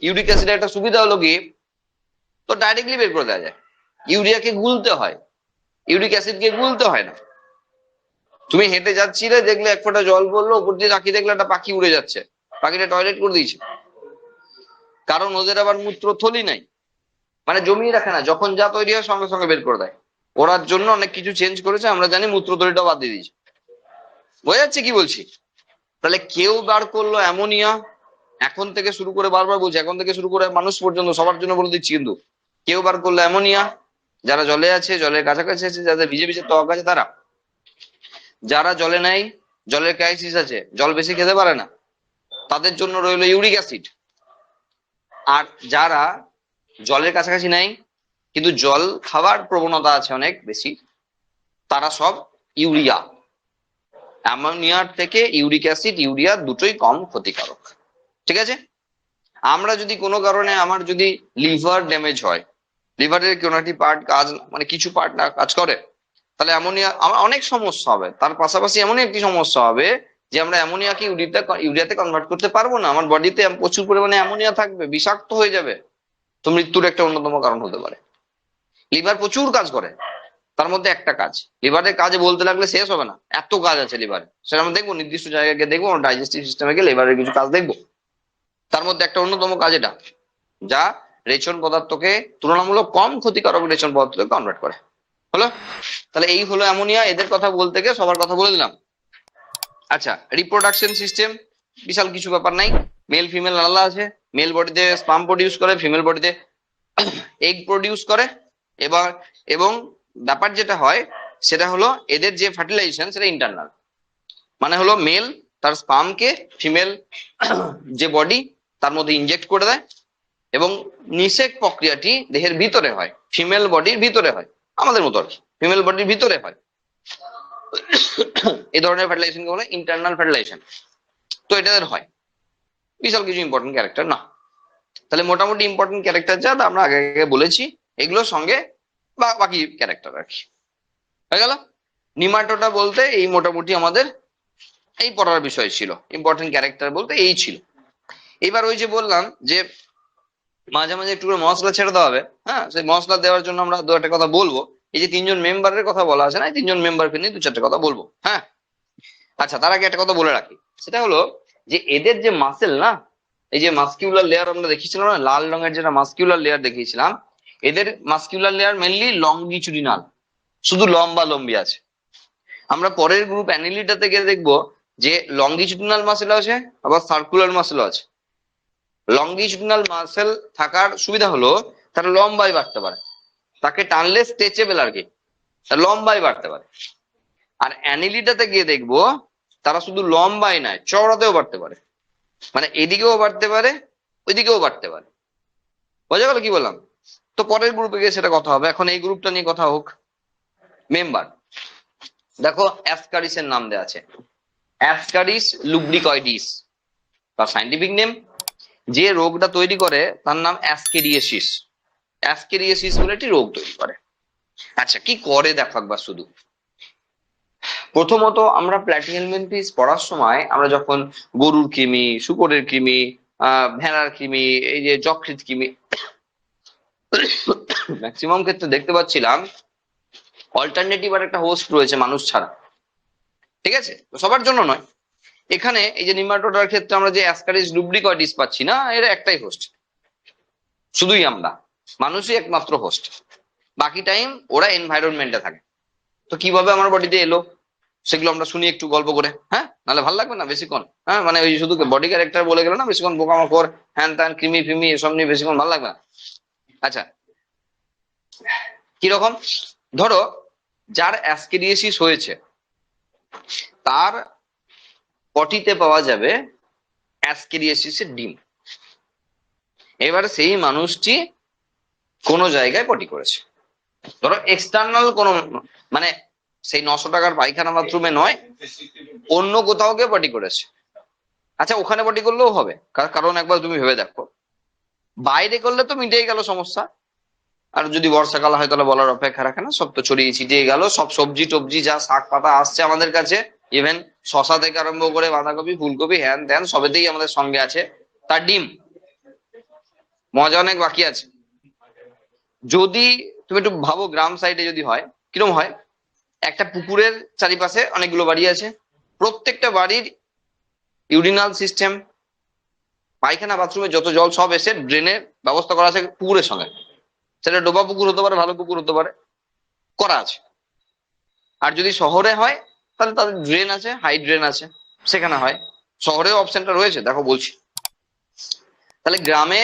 ইউরিক অ্যাসিডের একটা সুবিধা হলো কি, তো ডাইরেক্টলি বের করে দেওয়া যায়। ইউরিয়াকে গুলতে হয়, ইউরিক অ্যাসিডকে গুলতে হয় না। তুমি হেঁটে যাচ্ছিলে, দেখলে এক ফোঁটা জল পড়লো, উপর দিয়ে তাকিয়ে দেখলে একটা পাখি উড়ে যাচ্ছে, পাখিটা টয়লেট করে দিয়েছে, কারণ ওদের আবার মূত্রথলি নাই, মানে জমিয়ে রাখে না, যখন যা তৈরি হয় সঙ্গে সঙ্গে বের করে দেয়। ওরার জন্য অনেক কিছু চেঞ্জ করেছে, আমরা জানি, মূত্রথলিটা বাদ দিয়ে দিয়েছে। বোঝা যাচ্ছে কি বলছি? তাহলে কেউ বার করলো অ্যামোনিয়া, এখন থেকে শুরু করে, বারবার বলছি, এখন থেকে শুরু করে মানুষ পর্যন্ত সবার জন্য বলে দিচ্ছি, কিন্তু কেউ বার করলো অ্যামোনিয়া, যারা জলে আছে, জলের কাছাকাছি আছে, যাদের ভিজে ভিজে ত্বক আছে তারা। যারা জলে নাই, জলের ক্রাইসিস আছে, জল বেশি খেতে পারে না, তাদের জন্য রইলো ইউরিক অ্যাসিড। আর যারা জলের কাছাকাছি নাই কিন্তু জল খাওয়ার প্রবণতা আছে অনেক বেশি, তারা সব ইউরিয়া। অ্যামোনিয়ার থেকে ইউরিক অ্যাসিড, ইউরিয়া দুটোই কম ক্ষতিকারক। ঠিক আছে, আমরা যদি কোনো কারণে, আমার যদি লিভার ড্যামেজ হয়, লিভারের কোনো একটি পার্ট কাজ, মানে কিছু পার্ট না কাজ করে, তাহলে অ্যামোনিয়া, আমার অনেক সমস্যা হবে। তার পাশাপাশি এমনই একটি সমস্যা হবে যে আমরা অ্যামোনিয়াকে ইউরিয়াতে কনভার্ট করতে পারবো না, আমার বডিতে প্রচুর পরিমাণে অ্যামোনিয়া থাকবে, বিষাক্ত হয়ে যাবে, তো মৃত্যুর একটা অন্যতম কারণ হতে পারে। লিভার প্রচুর কাজ করে, তার মধ্যে একটা কাজ, লিভারের কাজ বলতে লাগলে শেষ হবে না, এত কাজ আছে লিভারে, সেটা আমরা দেখবো, নির্দিষ্ট জায়গায় গিয়ে দেখবো, ডাইজেস্টিভ সিস্টেমে গিয়ে লিভারের কিছু কাজ দেখবো। তার মধ্যে একটা অন্যতম কাজ এটা, যা রেচন পদার্থকে তুলনামূলক কম ক্ষতিকারক রেচন পদার্থকে কনভার্ট করে। হলো? তাহলে এই হলো অ্যামোনিয়া। এদের কথা বলতে গিয়ে সবার কথা বলে দিলাম। আচ্ছা, রিপ্রোডাকশন সিস্টেম বিশাল কিছু ব্যাপার নাই, মেল ফিমেল আলাদা আছে। মেল বডিতে স্পার্ম প্রডিউস করে, ফিমেল বডিতে এগ প্রডিউস করে। এবার এবং ব্যাপার যেটা হয় সেটা হলো এদের যে ফার্টিলাইজেশন সেটা ইন্টারনাল, মানে হলো মেল তার স্পার্মকে ফিমেল যে বডি তার মধ্যে ইনজেক্ট করে দেয়, এবং নিষেক প্রক্রিয়াটি দেহের ভিতরে হয়, ফিমেল বডির ভিতরে হয়, আমাদের মতো আর কি, ফিমেল বডির ভিতরে হয়। এই ধরনের ফার্টিলাইজেশনকে বলে ইন্টারনাল ফার্টিলাইজেশন। তো এটাদের হয়, বিশাল কিছু ইম্পর্টেন্ট ক্যারেক্টার না। তাহলে মোটামুটি ইম্পর্টেন্ট ক্যারেক্টার যা আমরা আগে আগে বলেছি, এগুলোর সঙ্গে বাকি ক্যারেক্টার আর কি হয়ে গেল। নিমাটোডা বলতে এই মোটামুটি আমাদের এই পড়ার বিষয় ছিল, ইম্পর্টেন্ট ক্যারেক্টার বলতে এই ছিল। এবার ওই যে বললাম যে মাঝে মাঝে একটু করে মশলা ছেড়ে দেওয়া হবে, হ্যাঁ, সেই মশলা দেওয়ার জন্য আমরা দু একটা কথা বলবো। এই যে 3জন মেম্বারের কথা বলা আছে না, 3জন মেম্বারকে নিয়ে 2-4টে কথা বলবো, হ্যাঁ। আচ্ছা, তার আগে একটা কথা বলে রাখি, সেটা হলো যে এদের যে মাসেল না, এই যে মাস্কিউলার লেয়ার আমরা দেখিয়েছিলাম না, লাল রঙের যেটা মাস্কিউলার লেয়ার দেখিয়েছিলাম, এদের মাস্কিউলার লেয়ার মেনলি লংগিচুডিনাল, শুধু লম্বা লম্বি আছে। আমরা পরের গ্রুপ অ্যানিলিটা থেকে দেখবো যে লংগিচুডিনাল মাসেল আছে, আবার সার্কুলার মাসেল আছে। লংগিচুডিনাল মাসেল থাকার সুবিধা হলো তারা লম্বাই বাড়তে পারে, তাকে টানলে স্ট্রেচেবল আর কি, লম্বাই বাড়তে পারে। আর অ্যানিলিটাতে গিয়ে দেখবো তারা শুধু লম্বাই নয়, চওড়াতেও বাড়তে পারে, মানে এদিকেও বাড়তে পারে, ওইদিকেও বাড়তে পারে। বোঝা গেল কি বললাম? তো পরের গ্রুপে গিয়ে সেটা কথা হবে, এখন এই গ্রুপটা নিয়ে কথা হোক। মেম্বার দেখো, অ্যাসকারিসের নাম দেওয়া আছে, অ্যাসকারিস লুব্রিকয়েডিস, তার সাইন্টিফিক নেম। যে রোগটা তৈরি করে তার নাম অ্যাসকেরিয়াসিস। অ্যাসকেরিয়াসিস বলে একটি রোগ তৈরি করে। আচ্ছা, কি করে দেখো একবার শুধু। প্রথমত আমরা প্ল্যাটিহেলমিনথেস পড়ার সময় আমরা যখন গরুর কৃমি, শুকরের কৃমি, ভেড়ার কৃমি, এই যে যকৃৎ কৃমি, ম্যাক্সিমাম ক্ষেত্রে দেখতে পাচ্ছিলাম অল্টারনেটিভ আর একটা হোস্ট রয়েছে মানুষ ছাড়া। ঠিক আছে, সবার জন্য নয়, এখানে এই যে নিমাটোডার ক্ষেত্রে আমরা যে অ্যাসকারিস রুব্রিকয়েডিস পাচ্ছি না, এর একটাই হোস্ট, শুধুই আমরা মানুষই একমাত্র হোস্ট, বাকি টাইম ওরা এনভায়রনমেন্টে থাকে। তো কিভাবে আমার বডিতে এলো সেগুলো আমরা শুনি একটু গল্প করে, হ্যাঁ, নাহলে ভালো লাগবে না বেশিক্ষণ। হ্যাঁ, মানে ওই শুধু বডি ক্যারেক্টার বলে গেল না বেশিক্ষণ, পোকামাকড় হ্যান ত্যান কৃমি ফিমি এসব নিয়ে বেশিক্ষণ ভালো লাগবে না। আচ্ছা, কিরকম? ধরো যার অ্যাসকেরিয়াসিস হয়েছে তার পটিতে পাওয়া যাবে অ্যাসকেরিয়াসিসের ডিম। এবারে সেই মানুষটি কোনো জায়গায় পটি করেছে, ধরো এক্সটার্নাল কোনো, মানে সেই 900 টাকার পায়খানা বাথরুমে নয়, অন্য কোথাও গিয়ে পটি করেছে। আচ্ছা, ওখানে পটি করলেও হবে, কারণ একবার তুমি ভেবে দেখো, বাইরে করলে তো মিটেই গেল সমস্যা। আর যদি বর্ষাকাল হয় তাহলে বলার অপেক্ষা রাখে না, সব তো ছড়িয়ে ছিটিয়ে গেল, সব সবজি টবজি যা শাক পাতা আসছে আমাদের কাছে, ইভেন শশা থেকে আরম্ভ করে বাঁধাকপি ফুলকপি হ্যান ত্যান সবেতেই আমাদের সঙ্গে আছে তার ডিম। মজা অনেক বাকি আছে। যদি তুমি একটু ভাবো গ্রাম সাইডে যদি হয় কিরম হয়, একটা পুকুরের চারিপাশে অনেকগুলো বাড়ি আছে, প্রত্যেকটা বাড়ির ইউরিনাল সিস্টেম, পায়খানা বাথরুমে যত জল সব এসে ড্রেনের ব্যবস্থা করা আছে পুকুরের সঙ্গে। সেটা ডোবা পুকুর হতে পারে, ভালো পুকুর হতে পারে, করা আছে। আর যদি শহরে হয় তাহলে তাদের ড্রেন আছে, হাই ড্রেন আছে, সেখানে হয়। শহরেও অপশনটা রয়েছে, দেখো বলছি। তাহলে গ্রামে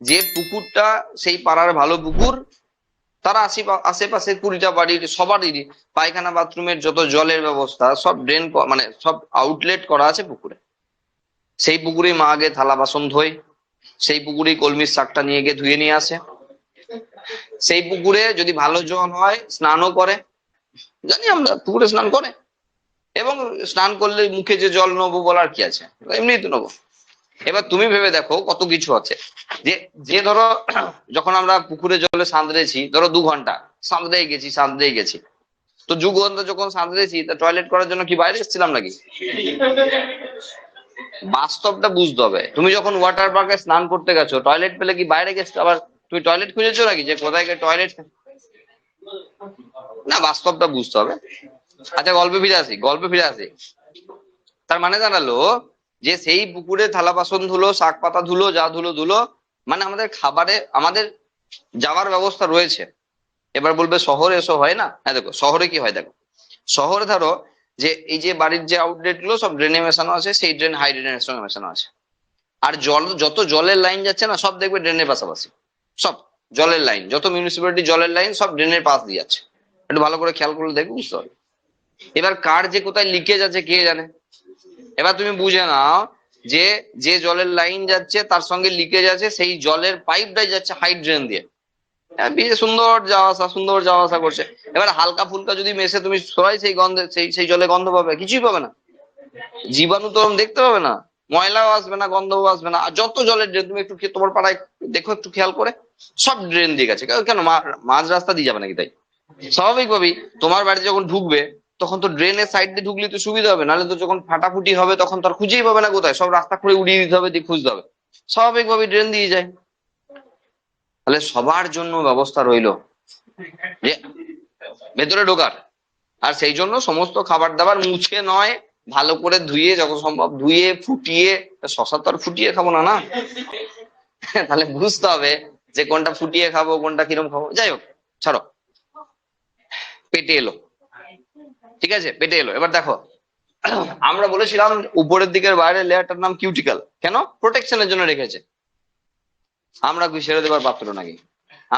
যে পুকুরটা সেই পাড়ার ভালো পুকুর, তারা আশেপাশে 20টা বাড়ির সবারই পায়খানা বাথরুমের যত জলের ব্যবস্থা সব ড্রেন, মানে সব আউটলেট করা আছে পুকুরে। সেই পুকুরেই মা আগে থালা বাসন ধোয়, সেই পুকুরেই কলমির শাকটা নিয়ে গিয়ে ধুয়ে নিয়ে আসে, সেই পুকুরে যদি ভালো জল হয় স্নানও করে, জানি আমরা পুকুরে স্নান করে। এবং স্নান করলে মুখে যে জল নেবো বলার কি আছে, এমনি তো নেবো। এবার তুমি ভেবে দেখো কত কিছু আছে, যে যে ধরো যখন আমরা পুকুরে জলে সাঁতরেছি, ধরো 2 ঘন্টা সাঁতরেই গেছি, তো 2 ঘন্টা যখন সাঁতরেছি তা টয়লেট করার জন্য কি বাইরে এসেছিলাম নাকি? বাস্তবটা বুঝতে হবে। তুমি যখন ওয়াটার পার্কে স্নান করতে গেছো, টয়লেট পেলে কি বাইরে গেছো আবার তুমি টয়লেট খুঁজেছো নাকি, যে কোথায় গিয়ে টয়লেট? না, বাস্তবটা বুঝতে হবে। আচ্ছা, গল্পে ফিরে আসি। তার মানে জানালো যে সেই পুকুরে থালা বাসন ধুলো, শাক পাতা ধুলো, যা ধুলো, মানে আমাদের খাবারে আমাদের যাওয়ার ব্যবস্থা রয়েছে। এবার বলবে শহরে এসব হয় না? হ্যাঁ, দেখো শহরে কি হয়, দেখো শহরে ধরো যে এই যে বাড়ির যে আউটলেট গুলো সব ড্রেনে মেশানো আছে, সেই ড্রেন হাই ড্রেনের সঙ্গে মেশানো আছে। আর যত জলের লাইন যাচ্ছে না সব দেখবে ড্রেনের পাশাপাশি, সব জলের লাইন, যত মিউনিসিপ্যালিটি জলের লাইন সব ড্রেনের পাশ দিয়ে যাচ্ছে। একটু ভালো করে খেয়াল করলে দেখবে, বুঝতে হবে। এবার কার যে কোথায় লিকেজ আছে কে জানে। এবার তুমি বুঝে নাও যে যে জলের লাইন যাচ্ছে তার সঙ্গে লিকেজ আছে, সেই জলের পাইপটাই যাচ্ছে হাই ড্রেন দিয়ে, সুন্দর যাওয়া আসা করছে। এবার হালকা ফুলকা যদি মেশে তুমি সবাই সেই গন্ধে সেই জলে গন্ধ পাবে, কিছুই পাবে না, জীবাণু তো দেখতে পাবে না, ময়লাও আসবে না, গন্ধও আসবে না। আর যত জলের ড্রেন তুমি একটু তোমার পাড়ায় দেখো একটু খেয়াল করে, সব ড্রেন দিয়ে গেছে। কেন মাঝ রাস্তা দিয়ে যাবে নাকি? তাই স্বাভাবিকভাবেই তোমার বাড়িতে যখন ঢুকবে তখন তো ড্রেনের সাইড দিয়ে ঢুকলে তো সুবিধা হবে, নাহলে তো যখন ফাটাফুটি হবে তখন তো আর খুঁজেই পাবে না কোথায়, সব রাস্তা করে উড়িয়ে দিতে হবে, দিয়ে খুঁজতে হবে। স্বাভাবিকভাবেই ড্রেন দিয়ে যায়। তাহলে সবার জন্য ব্যবস্থা রইলো যে ভেতরে ঢোকার। আর সেই জন্য সমস্ত খাবার দাবার মুছে নয়, ভালো করে ধুয়ে, যত সম্ভব ধুয়ে ফুটিয়ে, শশা তো আর ফুটিয়ে খাবো না, না? তাহলে বুঝতে হবে যে কোনটা ফুটিয়ে খাবো, কোনটা কিরম খাবো। যাই হোক, ছাড়ো। পেটে এলো, ঠিক আছে, পেটে এলো। এবার দেখো, আমরা বলেছিলাম উপরের দিকের বাইরের লেয়ারটার নাম কিউটিক্যাল, কেন? প্রোটেকশনের জন্য রেখেছে। আমরা কি ছেড়ে দেবার পাত্র নাকি?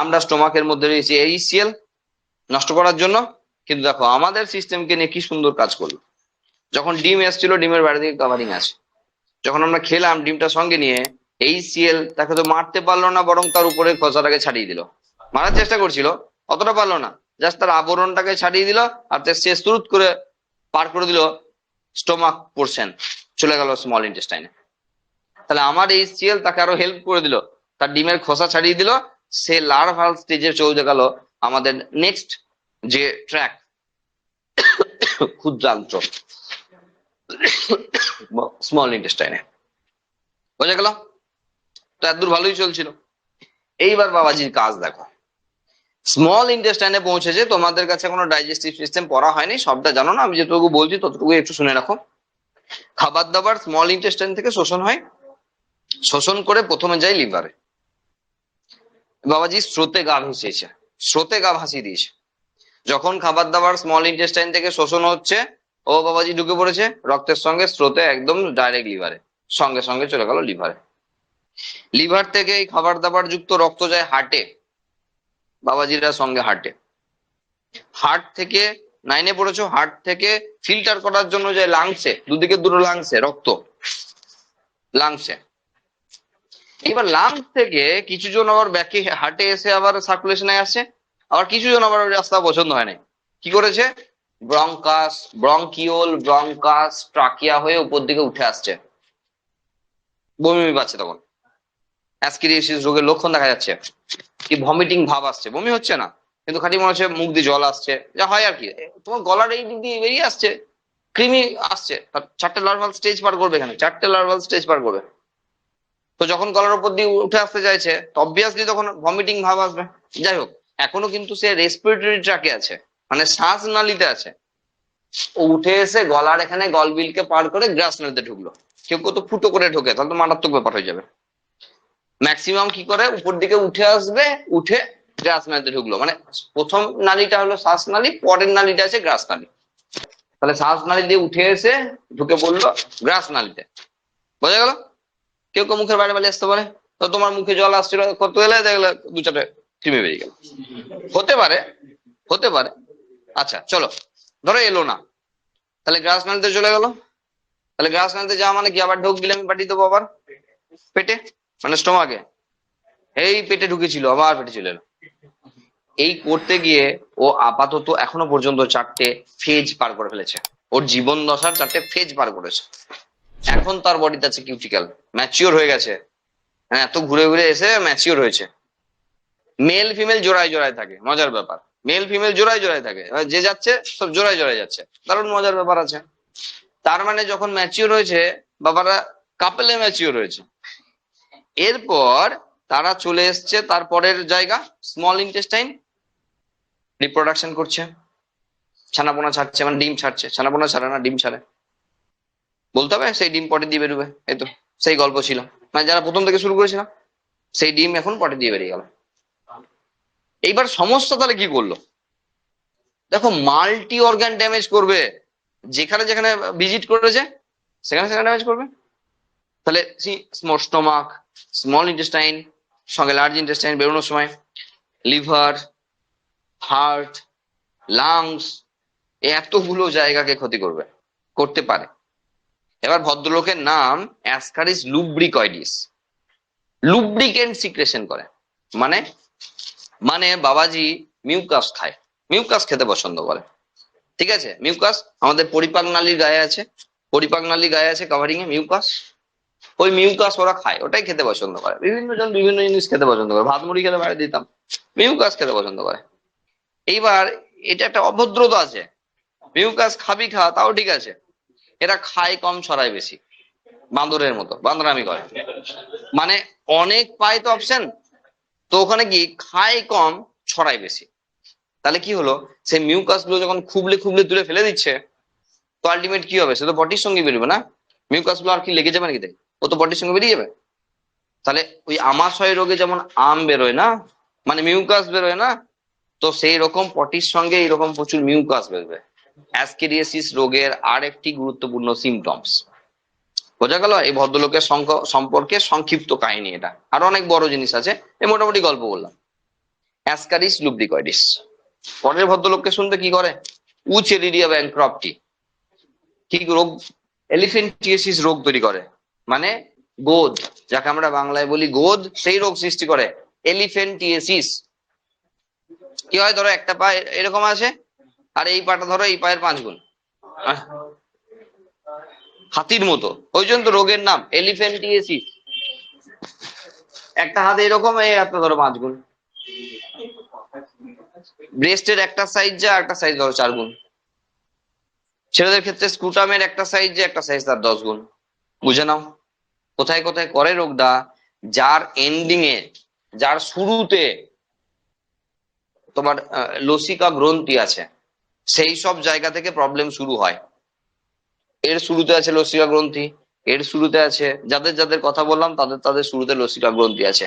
আমরা স্টোমাকের মধ্যে রয়েছি এইচসিএল নষ্ট করার জন্য। কিন্তু দেখো আমাদের সিস্টেমকে নিয়ে কি সুন্দর কাজ করলো। যখন ডিম এসছিল, ডিমের বাইরে দিকে কাভারিং আছে, যখন আমরা খেলাম ডিমটা সঙ্গে নিয়ে, এইচসিএল তাকে তো মারতে পারলো না, বরং তার উপরে খোসাটাকে ছাড়িয়ে দিল। মারার চেষ্টা করছিল, অতটা পারলো না, জাস্ট তার আবরণটাকে ছাড়িয়ে দিল, আর শেষ তুরুত করে পার করে দিল স্টোমাক পোর্শন, চলে গেল স্মল ইন্টেস্টাইনে। তাহলে আমার এইচসিএল তাকে আরো হেল্প করে দিল, তার ডিমের খোসা ছাড়িয়ে দিল, সে লার্ভাল স্টেজে চলে গেল আমাদের নেক্সট যে ট্র্যাক, ক্ষুদ্রান্ত্র, স্মল ইন্টেস্টাইনে। বোঝা গেল? তো এতদূর ভালোই চলছিল। এইবার বাবাজির কাজ দেখো, স্মল ইন্টেস্টাইনে পৌঁছেছে, তোমাদের কাছে কোনো ডাইজেস্টিভ সিস্টেম পড়া হয়নি, সবটা জানো না, আমি যেটুকু বলছি ততটুকু একটু শুনে রাখো। খাবার দাবার স্মল ইন্টেস্টাইন থেকে শোষণ হয়, শোষণ করে প্রথমে যায় লিভারে। বাবাজি স্রোতে গা ভাসিয়েছে, স্রোতে গা ভাসিয়ে দিয়েছে। যখন খাবার দাবার স্মল ইন্টেস্টাইন থেকে শোষণ হচ্ছে, ও বাবাজি ঢুকে পড়েছে রক্তের সঙ্গে স্রোতে, একদম ডাইরেক্ট লিভারে, সঙ্গে সঙ্গে চলে গেল লিভারে। লিভার থেকে এই খাবার দাবার যুক্ত রক্ত যায় হার্টে, বাবাজিরা সঙ্গে হার্টে। হার্ট থেকে, নাইনে পড়েছো, হার্ট থেকে ফিল্টার করার জন্য যায় লাংসে, দুদিকে দুটো লাংসে রক্ত, লাংসে। এবার লাংস থেকে কিছু জন আবার ব্যাকে হার্টে এসে আবার সার্কুলেশনে আসছে, আবার কিছু জন আবার রাস্তা পছন্দ হয় না, কি করেছে, ব্রঙ্কাস, ব্রঙ্কিওল, ব্রঙ্কাস, ট্রাকিয়া হয়ে উপর দিকে উঠে আসছে, বমি পাচ্ছে। তখন অ্যাসকেরিয়াসিস রোগের লক্ষণ দেখা যাচ্ছে, কি ভমিটিং ভাব আসছে, বমি হচ্ছে না কিন্তু খালি মনে হচ্ছে মুখ দিয়ে জল আসছে, যা হয় আর কি। তোমার গলার এই দিক দিয়ে বেরিয়ে আসছে, কৃমি আসছে, চারটে লার্ভাল স্টেজ পার করবে, এখানে চারটে লার্ভাল স্টেজ পার করবে। তো যখন গলার উপর দিয়ে উঠে আসতে চাইছে, তো অবভিয়াসলি তখন ভমিটিং ভাব আসবে। যাই হোক, এখনো কিন্তু সে রেসপিরেটরি ট্র্যাকে আছে, মানে শ্বাস নালীতে আছে। ও উঠে এসে গলার এখানে গলবিলকে পার করে গ্রাস নালীতে ঢুকলো। কেউ কেউ তো ফুটো করে ঢোকে, তাহলে তো মারাত্মক ব্যাপার হয়ে যাবে। ম্যাক্সিমাম কি করে, উপর দিকে উঠে আসবে, উঠে গ্রাস নালীতে ঢুকলো। মানে প্রথম নালীটা হলো শ্বাস নালী, পরের নালীটা আছে গ্রাস নালী। তাহলে শ্বাস নালী দিয়ে উঠে এসে ঢুকে পড়লো গ্রাস নালীতে, বোঝা গেল? কেউ কেউ মুখের বাইরে বাইরে আসতে পারে, তো তোমার মুখে জল আসছিল, করতে গেলে দেখলে দু চারটে কৃমি বেরিয়ে গেল, হতে পারে, হতে পারে। আচ্ছা চলো, ধরো এলো না, তাহলে গ্রাস নালীতে চলে গেল। তাহলে গ্রাস নালীতে যাওয়া মানে কি, আবার ঢোক গিলে আমি পাঠিয়ে দেবো আবার পেটে, মানে স্টোমাকে। এই পেটে ঢুকেছিল, আবার পেটে চলে এলো। এই করতে গিয়ে ও আপাতত এখনো পর্যন্ত চারটে ফেজ পার করে ফেলেছে, ওর জীবন দশার চারটে ফেজ পার করেছে। এখন তার বডিতে আছে কিউটিক্যাল, ম্যাচিওর হয়ে গেছে। হ্যাঁ, এত ঘুরে ঘুরে এসে ম্যাচিওর হয়েছে। মেল ফিমেল জোড়ায় জোড়ায় থাকে, মজার ব্যাপার, মেল ফিমেল জোড়ায় জোড়ায় থাকে, যে যাচ্ছে সব জোড়ায় জোড়ায় যাচ্ছে, দারুণ মজার ব্যাপার আছে। তার মানে যখন ম্যাচিওর হয়েছে, বাবারা কাপেলে ম্যাচিওর হয়েছে, এরপর তারা চলে এসছে তারপরের জায়গা স্মল ইন্টেস্টাইন, রিপ্রোডাকশন করছে, ছানাপোনা ছাড়ছে, মানে ডিম ছাড়ছে, ছানাপোনা ছাড়ে না, ডিম ছাড়ে, বলতে হবে সেই ডিম পটে দিয়ে বেরোবে। এই তো সেই গল্প ছিল, মানে যারা প্রথম থেকে শুরু করেছিলাম, সেই ডিম এখন পটে দিয়ে বেরিয়ে গেল। এইবার সমস্যা তাহলে কি করলো, দেখো মাল্টি অর্গান ড্যামেজ করবে, যেখানে যেখানে ভিজিট করেছে সেখানে সেখানে ড্যামেজ করবে। তাহলে স্টোমাক, স্মল ইন্টেস্টাইন, সঙ্গে লার্জ ইন্টেস্টাইন বেরোনোর সময়, লিভার, হার্ট, লাংস, এতগুলো জায়গাকে ক্ষতি করবে, করতে পারে। এবার ভদ্রলোকের নাম অ্যাসকারিস লুব্রিকয়েডিস, লুব্রিকেন্ট সিক্রেশন করে, মানে মানে বাবাজি মিউকাস খায়, মিউকাস খেতে পছন্দ করে। ঠিক আছে, মিউকাস আমাদের পরিপাক নালীর গায়ে আছে, পরিপাক নালী গায়ে আছে কভারিং এ মিউকাস, ওই মিউকাস ওরা খায়, ওটাই খেতে পছন্দ করে। বিভিন্ন জন বিভিন্ন জিনিস খেতে পছন্দ করে, ভাত মুড়ি খেতে বাইরে দিতাম, মিউকাস খেতে পছন্দ করে। এইবার এটা একটা অভদ্রতা আছে, মিউকাস খাবি খা, তাও ঠিক আছে, এরা খায় কম ছড়ায় বেশি, বান্দরের মতো বান্দরামি করে, মানে অনেক পায় তো অপশন, তো ওখানে কি খায় কম ছড়ায় বেশি। তাহলে কি হলো, সেই মিউকাস গুলো যখন খুবলে খুবলে তুলে ফেলে দিচ্ছে, তো আলটিমেট কি হবে, সে তো বডির সঙ্গে বেরোবে না, মিউকাস গুলো আর কি লেগে যাবে নাকি, ও তো বডির সঙ্গে বেরিয়ে যাবে। তাহলে ওই আমাশয় রোগে যেমন আম বেরোয় না, মানে মিউকাস বেরোয় না, তো সেই রকম পটির সঙ্গে এইরকম প্রচুর মিউকাস বেরোবে। অ্যাসকেরিয়াসিস রোগের আর একটি গুরুত্বপূর্ণ সিমটমস, বোঝা গেল? এই ভদ্রলোকের সম্পর্কে সংক্ষিপ্ত কাহিনী, এটা আরো অনেক বড় জিনিস আছে, এই মোটামুটি গল্প বললাম। অ্যাসকারিস লুব্রিকয়েডিস। পরের ভদ্রলোককে শুনতে কি করে, উচেরিডিয়া ব্যাংক্রপ্টি, কি রোগ, এলিফেন্টিয়াসিস রোগ তৈরি করে, মানে গোদ, যাকে আমরা বাংলায় বলি গোদ, সেই রোগ সৃষ্টি করে এলিফেন্টিয়াসিস। কি হয়, ধরো একটা পা এরকম আছে, আর এই পাটা ধরো এই পায়ের 5 গুণ, হাতির মতো, ওই জন্য তো রোগের নাম এলিফেন্টিয়াসিস। একটা হাত এরকম, এই হাতটা ধরো 5 গুণ, ব্রেস্টের একটা সাইজ যা, একটা সাইজ ধরো 4 গুণ, ছেলেদের ক্ষেত্রে স্কুটামের একটা সাইজ যে, একটা সাইজ তার 10 গুণ। বুঝে নাও কোথায় কোথায় করে রোগটা, যার এন্ডিং এ, যার শুরুতে তোমার লসিকা গ্রন্থি আছে, সেই সব জায়গা থেকে প্রবলেম শুরু হয়। এর শুরুতে আছে লসিকা গ্রন্থি, এর শুরুতে আছে, যাদের যাদের কথা বললাম তাদের তাদের শুরুতে লসিকা গ্রন্থি আছে,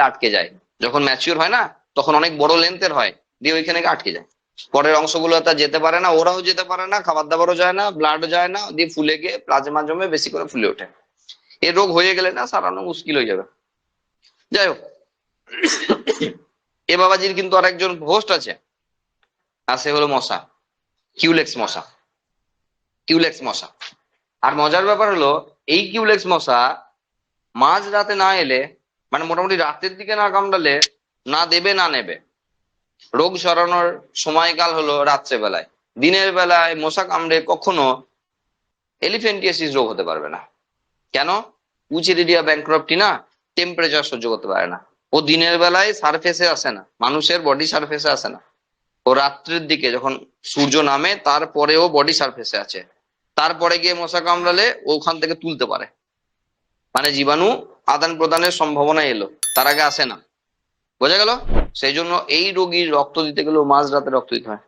আটকে যায়। যখন ম্যাচিওর হয় না তখন অনেক বড় লেন্থের হয়, দিয়ে ওইখানে গিয়ে আটকে যায়। পরের অংশগুলো তা যেতে পারে না, ওরাও যেতে পারে না, খাবার দাবারও যায় না, ব্লাডও যায় না, দিয়ে ফুলে গিয়ে প্লাজমা জমে বেশি করে ফুলে ওঠে। এই রোগ হয়ে গেলে না সারানো মুশকিল হয়ে যাবে। যাই হোক, এ বাবাজির কিন্তু আর একজন হোস্ট আছে, আর সে হলো মশা, কিউলেক্স মশা। কিউলেক্স মশা। আর মজার ব্যাপার হলো, এই কিউলেক্স মশা মাঝ রাতে না এলে, মানে মোটামুটি রাতের দিকে না কামড়ালে না দেবে না নেবে। রোগ সরানোর সময়কাল হলো রাত্রে বেলায়। দিনের বেলায় মশা কামড়ে কখনো এলিফ্যান্টিয়াসিস রোগ হতে পারবে না। কেন? উচেরিডিয়া ব্যাংক্রপ্টি না টেম্পারেচার সহ্য করতে পারে না। ও দিনের বেলায় সারফেসে আসে না, মানুষের বডি সারফেসে আসে না। ও রাত্রের দিকে যখন সূর্য নামে তারপরেও বডি সারফেসে আছে, তারপরে গিয়ে মশা কামড়ালে ওখান থেকে তুলতে পারে, মানে জীবাণু আদান প্রদানের সম্ভাবনা এলো, তার আগে আসে না। বোঝা গেল? সেই জন্য এই রোগীর রক্ত দিতে গেলেও মাঝ রাতে রক্ত দিতে হয়।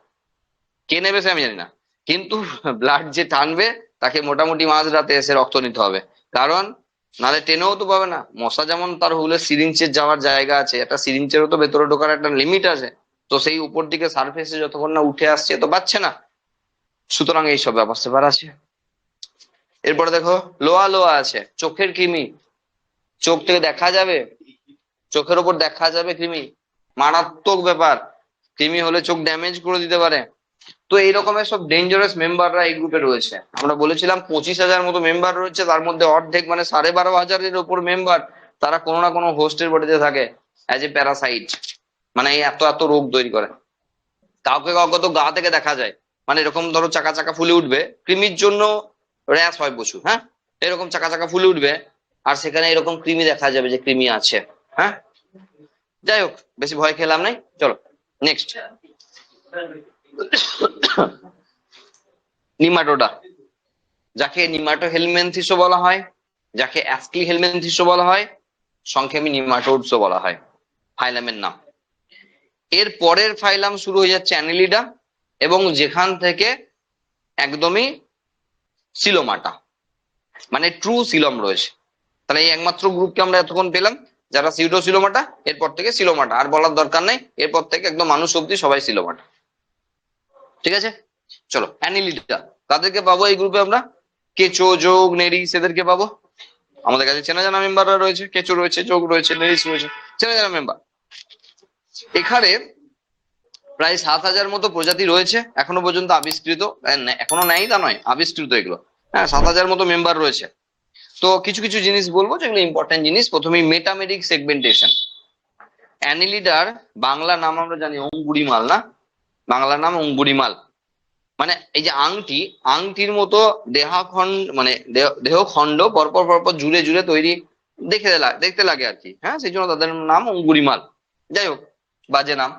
কে নেবে সে আমি জানি না, কিন্তু ব্লাড যে টানবে তাকে মোটামুটি মাঝ রাতে এসে রক্ত নিতে হবে। কারণ নালে টেনেও তো পাবে না। মশা যেমন তার হুলে সিরিঞ্জের যাওয়ার জায়গা আছে, একটা সিরিঞ্জেরও তো ভেতরে ঢোকার একটা লিমিট আছে, তো সেই উপর দিকে সারফেসে যতক্ষণ না উঠে আসছে তো পাচ্ছে না। সুতরাং এইসব ব্যাপার স্যাপার আছে। এরপরে দেখো, লোয়া লোয়া আছে, চোখের কৃমি। চোখ থেকে দেখা যাবে, চোখের উপর দেখা যাবে কৃমি, মারাত্মক ব্যাপার। কৃমি হলে চোখ ড্যামেজ করে দিতে পারে। তো এই রকমের সব ডেঞ্জারাস মেম্বাররা এই গ্রুপে রয়েছে। আমরা বলেছিলাম 25,000 মতো মেম্বার রয়েছে, তার মধ্যে অর্ধেক মানে 12,500-এর উপর মেম্বার তারা কোনো না কোনো হোস্টের বডিতে থাকে অ্যাজ এ প্যারাসাইট, মানে এই এত এত রোগ তৈরি করে। কাউকে কাউকে তো গা থেকে দেখা যায়, মানে এরকম ধরো চাকা চাকা ফুলে উঠবে, কৃমির জন্য র্যাশ হয় প্রচুর, হ্যাঁ, এরকম চাকা চাকা ফুলে উঠবে আর সেখানে এরকম কৃমি দেখা যাবে যে কৃমি আছে। হ্যাঁ, যাই হোক, বেশি ভয় খেলাম নাই, চলো নেক্সট। নিমাটোডা, যাকে নিমাটো হেলমেন্থিসও বলা হয়, যাকে অ্যাস্কি হেলমেন্থিসও বলা হয়, সংক্ষেপে নিমাটোডসও বলা হয়, ফাইলামের নাম। এর পরের ফাইলাম শুরু হয়ে যাচ্ছে অ্যানিলিডা, এবং যেখান থেকে একদমই সিলোমাটা, মানে ট্রু সিলম রয়েছে। তাহলে এই একমাত্র গ্রুপকে আমরা এতক্ষণ পেলাম যারা সিউডোসিলোমাটা, এরপর থেকে সিলোমাটা আর বলার দরকার নেই, এরপর থেকে একদম মানুষ অব্দি সবাই সিলোমাটা। ঠিক আছে, চলো অ্যানিলিডা তাদেরকে পাবো এই গ্রুপে আমরা। কেঁচো, যোগ, নেরিস এদেরকে পাবো। আমাদের কাছে চেনা জানা মেম্বাররা রয়েছে, কেঁচো রয়েছে, যোগ রয়েছে, নেরিস রয়েছে, চেনা জানা মেম্বার। এখানে প্রায় 7,000 মতো প্রজাতি রয়েছে এখনো পর্যন্ত আবিষ্কৃত, এখনো নেই তা নয়, আবিষ্কৃত এগুলো। হ্যাঁ, 7,000 মতো মেম্বার রয়েছে। তো কিছু কিছু জিনিস বলবো যেগুলো ইম্পর্টেন্ট জিনিস। প্রথমেই মেটামেরিক সেগমেন্টেশন। অ্যানিলিডার বাংলা নাম আমরা জানি অঙ্গুরিমাল, না? বাংলা নাম অঙ্গুরিমাল। মানে এই যে আংটি, আংটির মতো দেহখণ্ড, মানে দেহখণ্ড পরপর পরপর জুড়ে জুড়ে তৈরি, দেখতে লাগে আর কি। হ্যাঁ, সেই জন্য তাদের নাম অঙ্গুরিমাল। যাই হোক, বাজে নাম।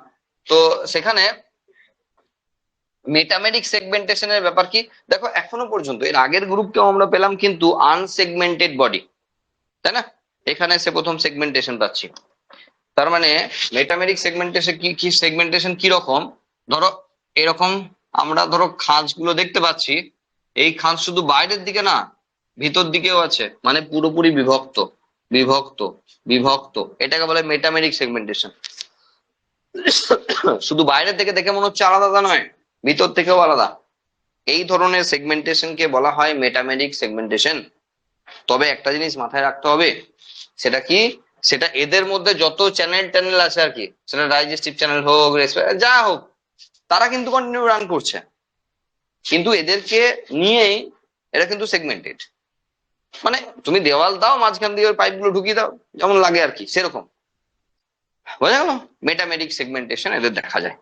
তো সেখানে মেটামেরিক সেগমেন্টেশনের ব্যাপার কি দেখো, এখনো পর্যন্ত এর আগের গ্রুপকেও আমরা পেলাম কিন্তু আনসেগমেন্টেড বডি, তাই না? এখানে সে প্রথম সেগমেন্টেশন পাচ্ছি। তার মানে মেটামেরিক সেগমেন্টেশন কি, কি সেগমেন্টেশন কি রকম? ধরো এরকম আমরা ধরো খাঁজগুলো দেখতে পাচ্ছি, এই খাঁজ শুধু বাইরের দিকে না ভিতর দিকেও আছে, মানে পুরোপুরি বিভক্ত বিভক্ত বিভক্ত, এটাকে বলে মেটামেরিক সেগমেন্টেশন। শুধু বাইরের থেকে দেখে মনে হচ্ছে আলাদা, তা নয়, ভিতর থেকেও আলাদা। এই ধরনের সেগমেন্টেশনকে বলা হয় মেটামেরিক সেগমেন্টেশন। তবে একটা জিনিস মাথায় রাখতে হবে, সেটা কি, সেটা এদের মধ্যে যত চ্যানেল ট্যানেল আছে আর কি, সেটা ডাইজেস্টিভ চ্যানেল হোক, যা হোক, তারা কিন্তু কন্টিনিউ রান করছে, কিন্তু এদেরকে নিয়েই এরা কিন্তু সেগমেন্টেড। মানে তুমি দেওয়াল দাও, মাঝখান দিয়ে ওই পাইপগুলো ঢুকিয়ে দাও, যেমন লাগে আর কি, সেরকম। বোঝা গেল? মেটামেরিক সেগমেন্টেশন এদের দেখা যায়।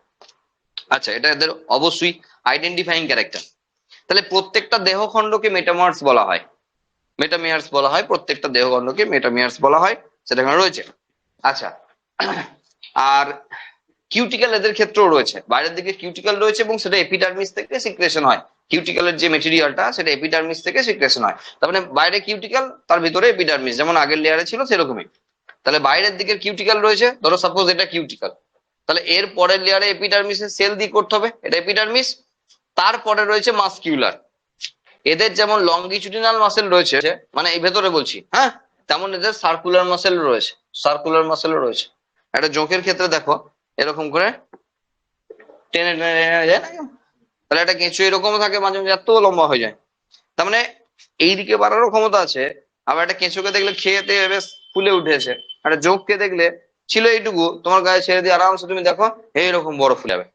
আচ্ছা, এটা এদের অবশ্যই আইডেন্টিফাইং ক্যারেক্টার। তাহলে প্রত্যেকটা দেহখণ্ডকে মেটামার্স বলা হয়, মেটামিয়ার্স বলা হয়, প্রত্যেকটা দেহখণ্ডকে মেটামিয়ার্স বলা হয়, সেটা এখানে রয়েছে। আচ্ছা, আর কিউটিক্যাল এদের ক্ষেত্রেও রয়েছে, বাইরের দিকে কিউটিক্যাল রয়েছে এবং সেটা এপিডার্মিস থেকে সিক্রেশন হয়। কিউটিক্যালের যে মেটেরিয়ালটা সেটা এপিডার্মিস থেকে সিক্রেশন হয়, তার মানে বাইরে কিউটিক্যাল, তার ভিতরে এপিডার্মিস, যেমন আগের লেয়ারে ছিল সেরকমই। তাহলে বাইরের দিকের কিউটিক্যাল রয়েছে, ধরো সাপোজ এটা কিউটিক্যাল, তাহলে এর পরের লেয়ারে এপিডার্মিসের সেল দিয়ে করতে হবে, এটা এপিডার্মিস। তারপরে রয়েছে মাসকিউলার। এদের যেমন লঙ্গিচুডিনাল মাসেল রয়েছে, মানে এই ভেতরে বলছি, হ্যাঁ, তেমন এদের সার্কুলার মাসেল রয়েছে, সার্কুলার মাসেলও রয়েছে। একটা জোকের ক্ষেত্রে দেখো এরকম করে টেনে টেনে টেনে যায় না, তাহলে একটা কেঁচো এরকম থাকে, মাঝে মাঝে এত লম্বা হয়ে যায়। তার মানে এইদিকে বাড়ারও ক্ষমতা আছে। আবার একটা কেঁচোকে দেখলে খেয়েতে বেশ ফুলে উঠেছে, একটা জোককে দেখলে ছিল এইটুকু, তোমার গায়ে ছেড়ে দিয়ে আরামসে তুমি দেখো এইরকম বড় ফুলে যাবে।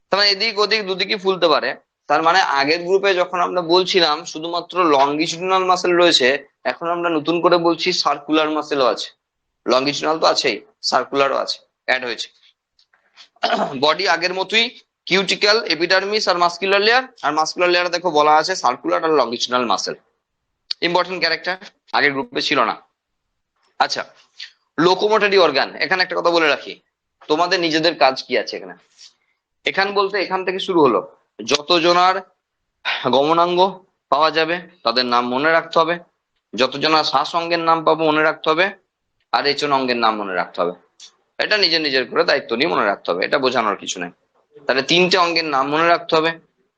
তার মানে এদিক ওদিক দুদিকই ফুলতে পারে। তার মানে আগের গ্রুপে যখন আমরা বলছিলাম শুধুমাত্র লঙ্গিচুডিনাল মাসেল রয়েছে, এখন আমরা নতুন করে বলছি সার্কুলার মাসেলও আছে। লঙ্গিচুডিনাল তো আছেই, সার্কুলারও আছে, অ্যাড হয়েছে। বডি আগের মতোই, কিউটিক্যাল, এপিডার্মিস আর মাসকুলার লেয়ার। আর মাসকুলার লেয়ার দেখো বলা আছে সার্কুলার আর লঙ্গিচুডিনাল মাসেল। ইম্পর্টেন্ট ক্যারেক্টার, আগের গ্রুপে ছিল না। আচ্ছা, লোকোমোটরি অর্গান, এখানে একটা কথা বলে রাখি, তোমাদের নিজেদের কাজ কি আছে এখানে। এখান বলতে এখান থেকে শুরু হলো, যতজনার গমনাঙ্গ পাওয়া যাবে তাদের নাম মনে রাখতে হবে, যতজনার শ্বাস অঙ্গের নাম পাবো মনে রাখতে হবে, আর রেচন অঙ্গের নাম মনে রাখতে হবে। এটা নিজের নিজের করে দায়িত্ব নিয়ে মনে রাখতে হবে, এটা বোঝানোর কিছু নেই। তাহলে তিনটে অঙ্গের নাম মনে রাখতে হবে,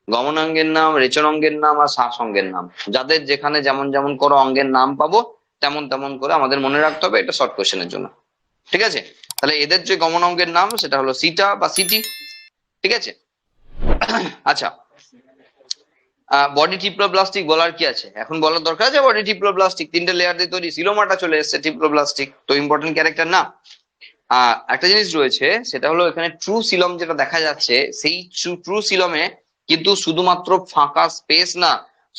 গমনাঙ্গের নাম, রেচন অঙ্গের নাম আর শ্বাস অঙ্গের নাম। যাদের যেখানে যেমন যেমন করে অঙ্গের নাম পাবো তেমন তেমন করে আমাদের মনে রাখতে হবে, এটা শর্ট কোশ্চেনের জন্য। ঠিক আছে, তাহলে এদের যে গমন অঙ্গের নাম সেটা হলো সিটা বা সিটি। ঠিক আছে, আচ্ছা, বডি টিপ্লোপ্লাস্টিক বলার কি আছে, এখন বলার দরকার আছে। বডি টিপ্লোপ্লাস্টিক তিনটে লেয়ার দিয়ে তৈরি, সিলোমাটা চলে এসছে টিপ্লোপ্লাস্টিক, তো ইম্পর্টেন্ট ক্যারেক্টার না। একটা জিনিস রয়েছে, সেটা হলো এখানে ট্রু সিলম যেটা দেখা যাচ্ছে, সেই ট্রু সিলমে কিন্তু শুধুমাত্র ফাঁকা স্পেস না,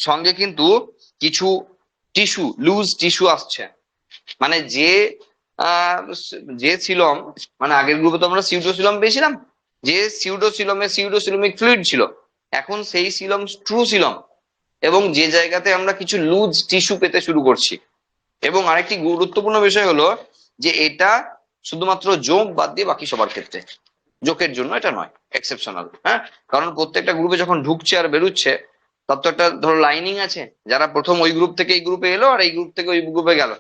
সঙ্গে কিন্তু কিছু টিস্যু, লুজ টিস্যু আসছে। মানে যে সিলম, মানে আগের গ্রুপে তো আমরা সিউডোসিলম পেয়েছিলাম, যে সিউডোসিলমিক ফ্লুইড ছিল, এখন সেই সিলম ট্রু সিলম, এবং যে জায়গাতে আমরা কিছু লুজ টিস্যু পেতে শুরু করছি। এবং আরেকটি গুরুত্বপূর্ণ বিষয় হলো যে এটা শুধুমাত্র জোক বাদ দিয়ে বাকি সবার ক্ষেত্রে, জোকের জন্য এটা নয়, এক্সেপশনাল। হ্যাঁ, কারণ প্রত্যেকটা গ্রুপে যখন ঢুকছে আর বেরোচ্ছে তার তো একটা ধরো লাইনিং আছে, যারা প্রথম ওই গ্রুপ থেকে এই গ্রুপে এলো আর এই গ্রুপ থেকে ওই গ্রুপে গেল,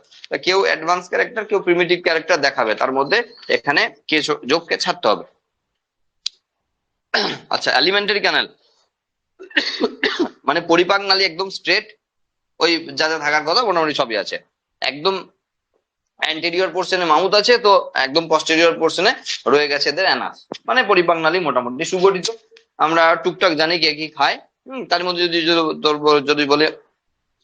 কেউ অ্যাডভান্স ক্যারেক্টার, কেউ প্রিমিটিভ ক্যারেক্টার দেখাবে, তার মধ্যে এখানে কে জোককে ছাড়তে হবে। আচ্ছা, অ্যালিমেন্টারি ক্যানাল মানে পরিপাক নালী একদম স্ট্রেট, ওই যা যা থাকার কথা মোটামুটি সবই আছে। একদম অ্যান্টেরিয়র পোর্শনে মাউথ আছে, তো একদম পস্টেরিয়র পোর্শনে রয়ে গেছে এদের অ্যানাস, মানে পরিপাক নালী মোটামুটি সুগঠিত। আমরা টুকটাক জানি কে কি খায়, তার মধ্যে যদি বলে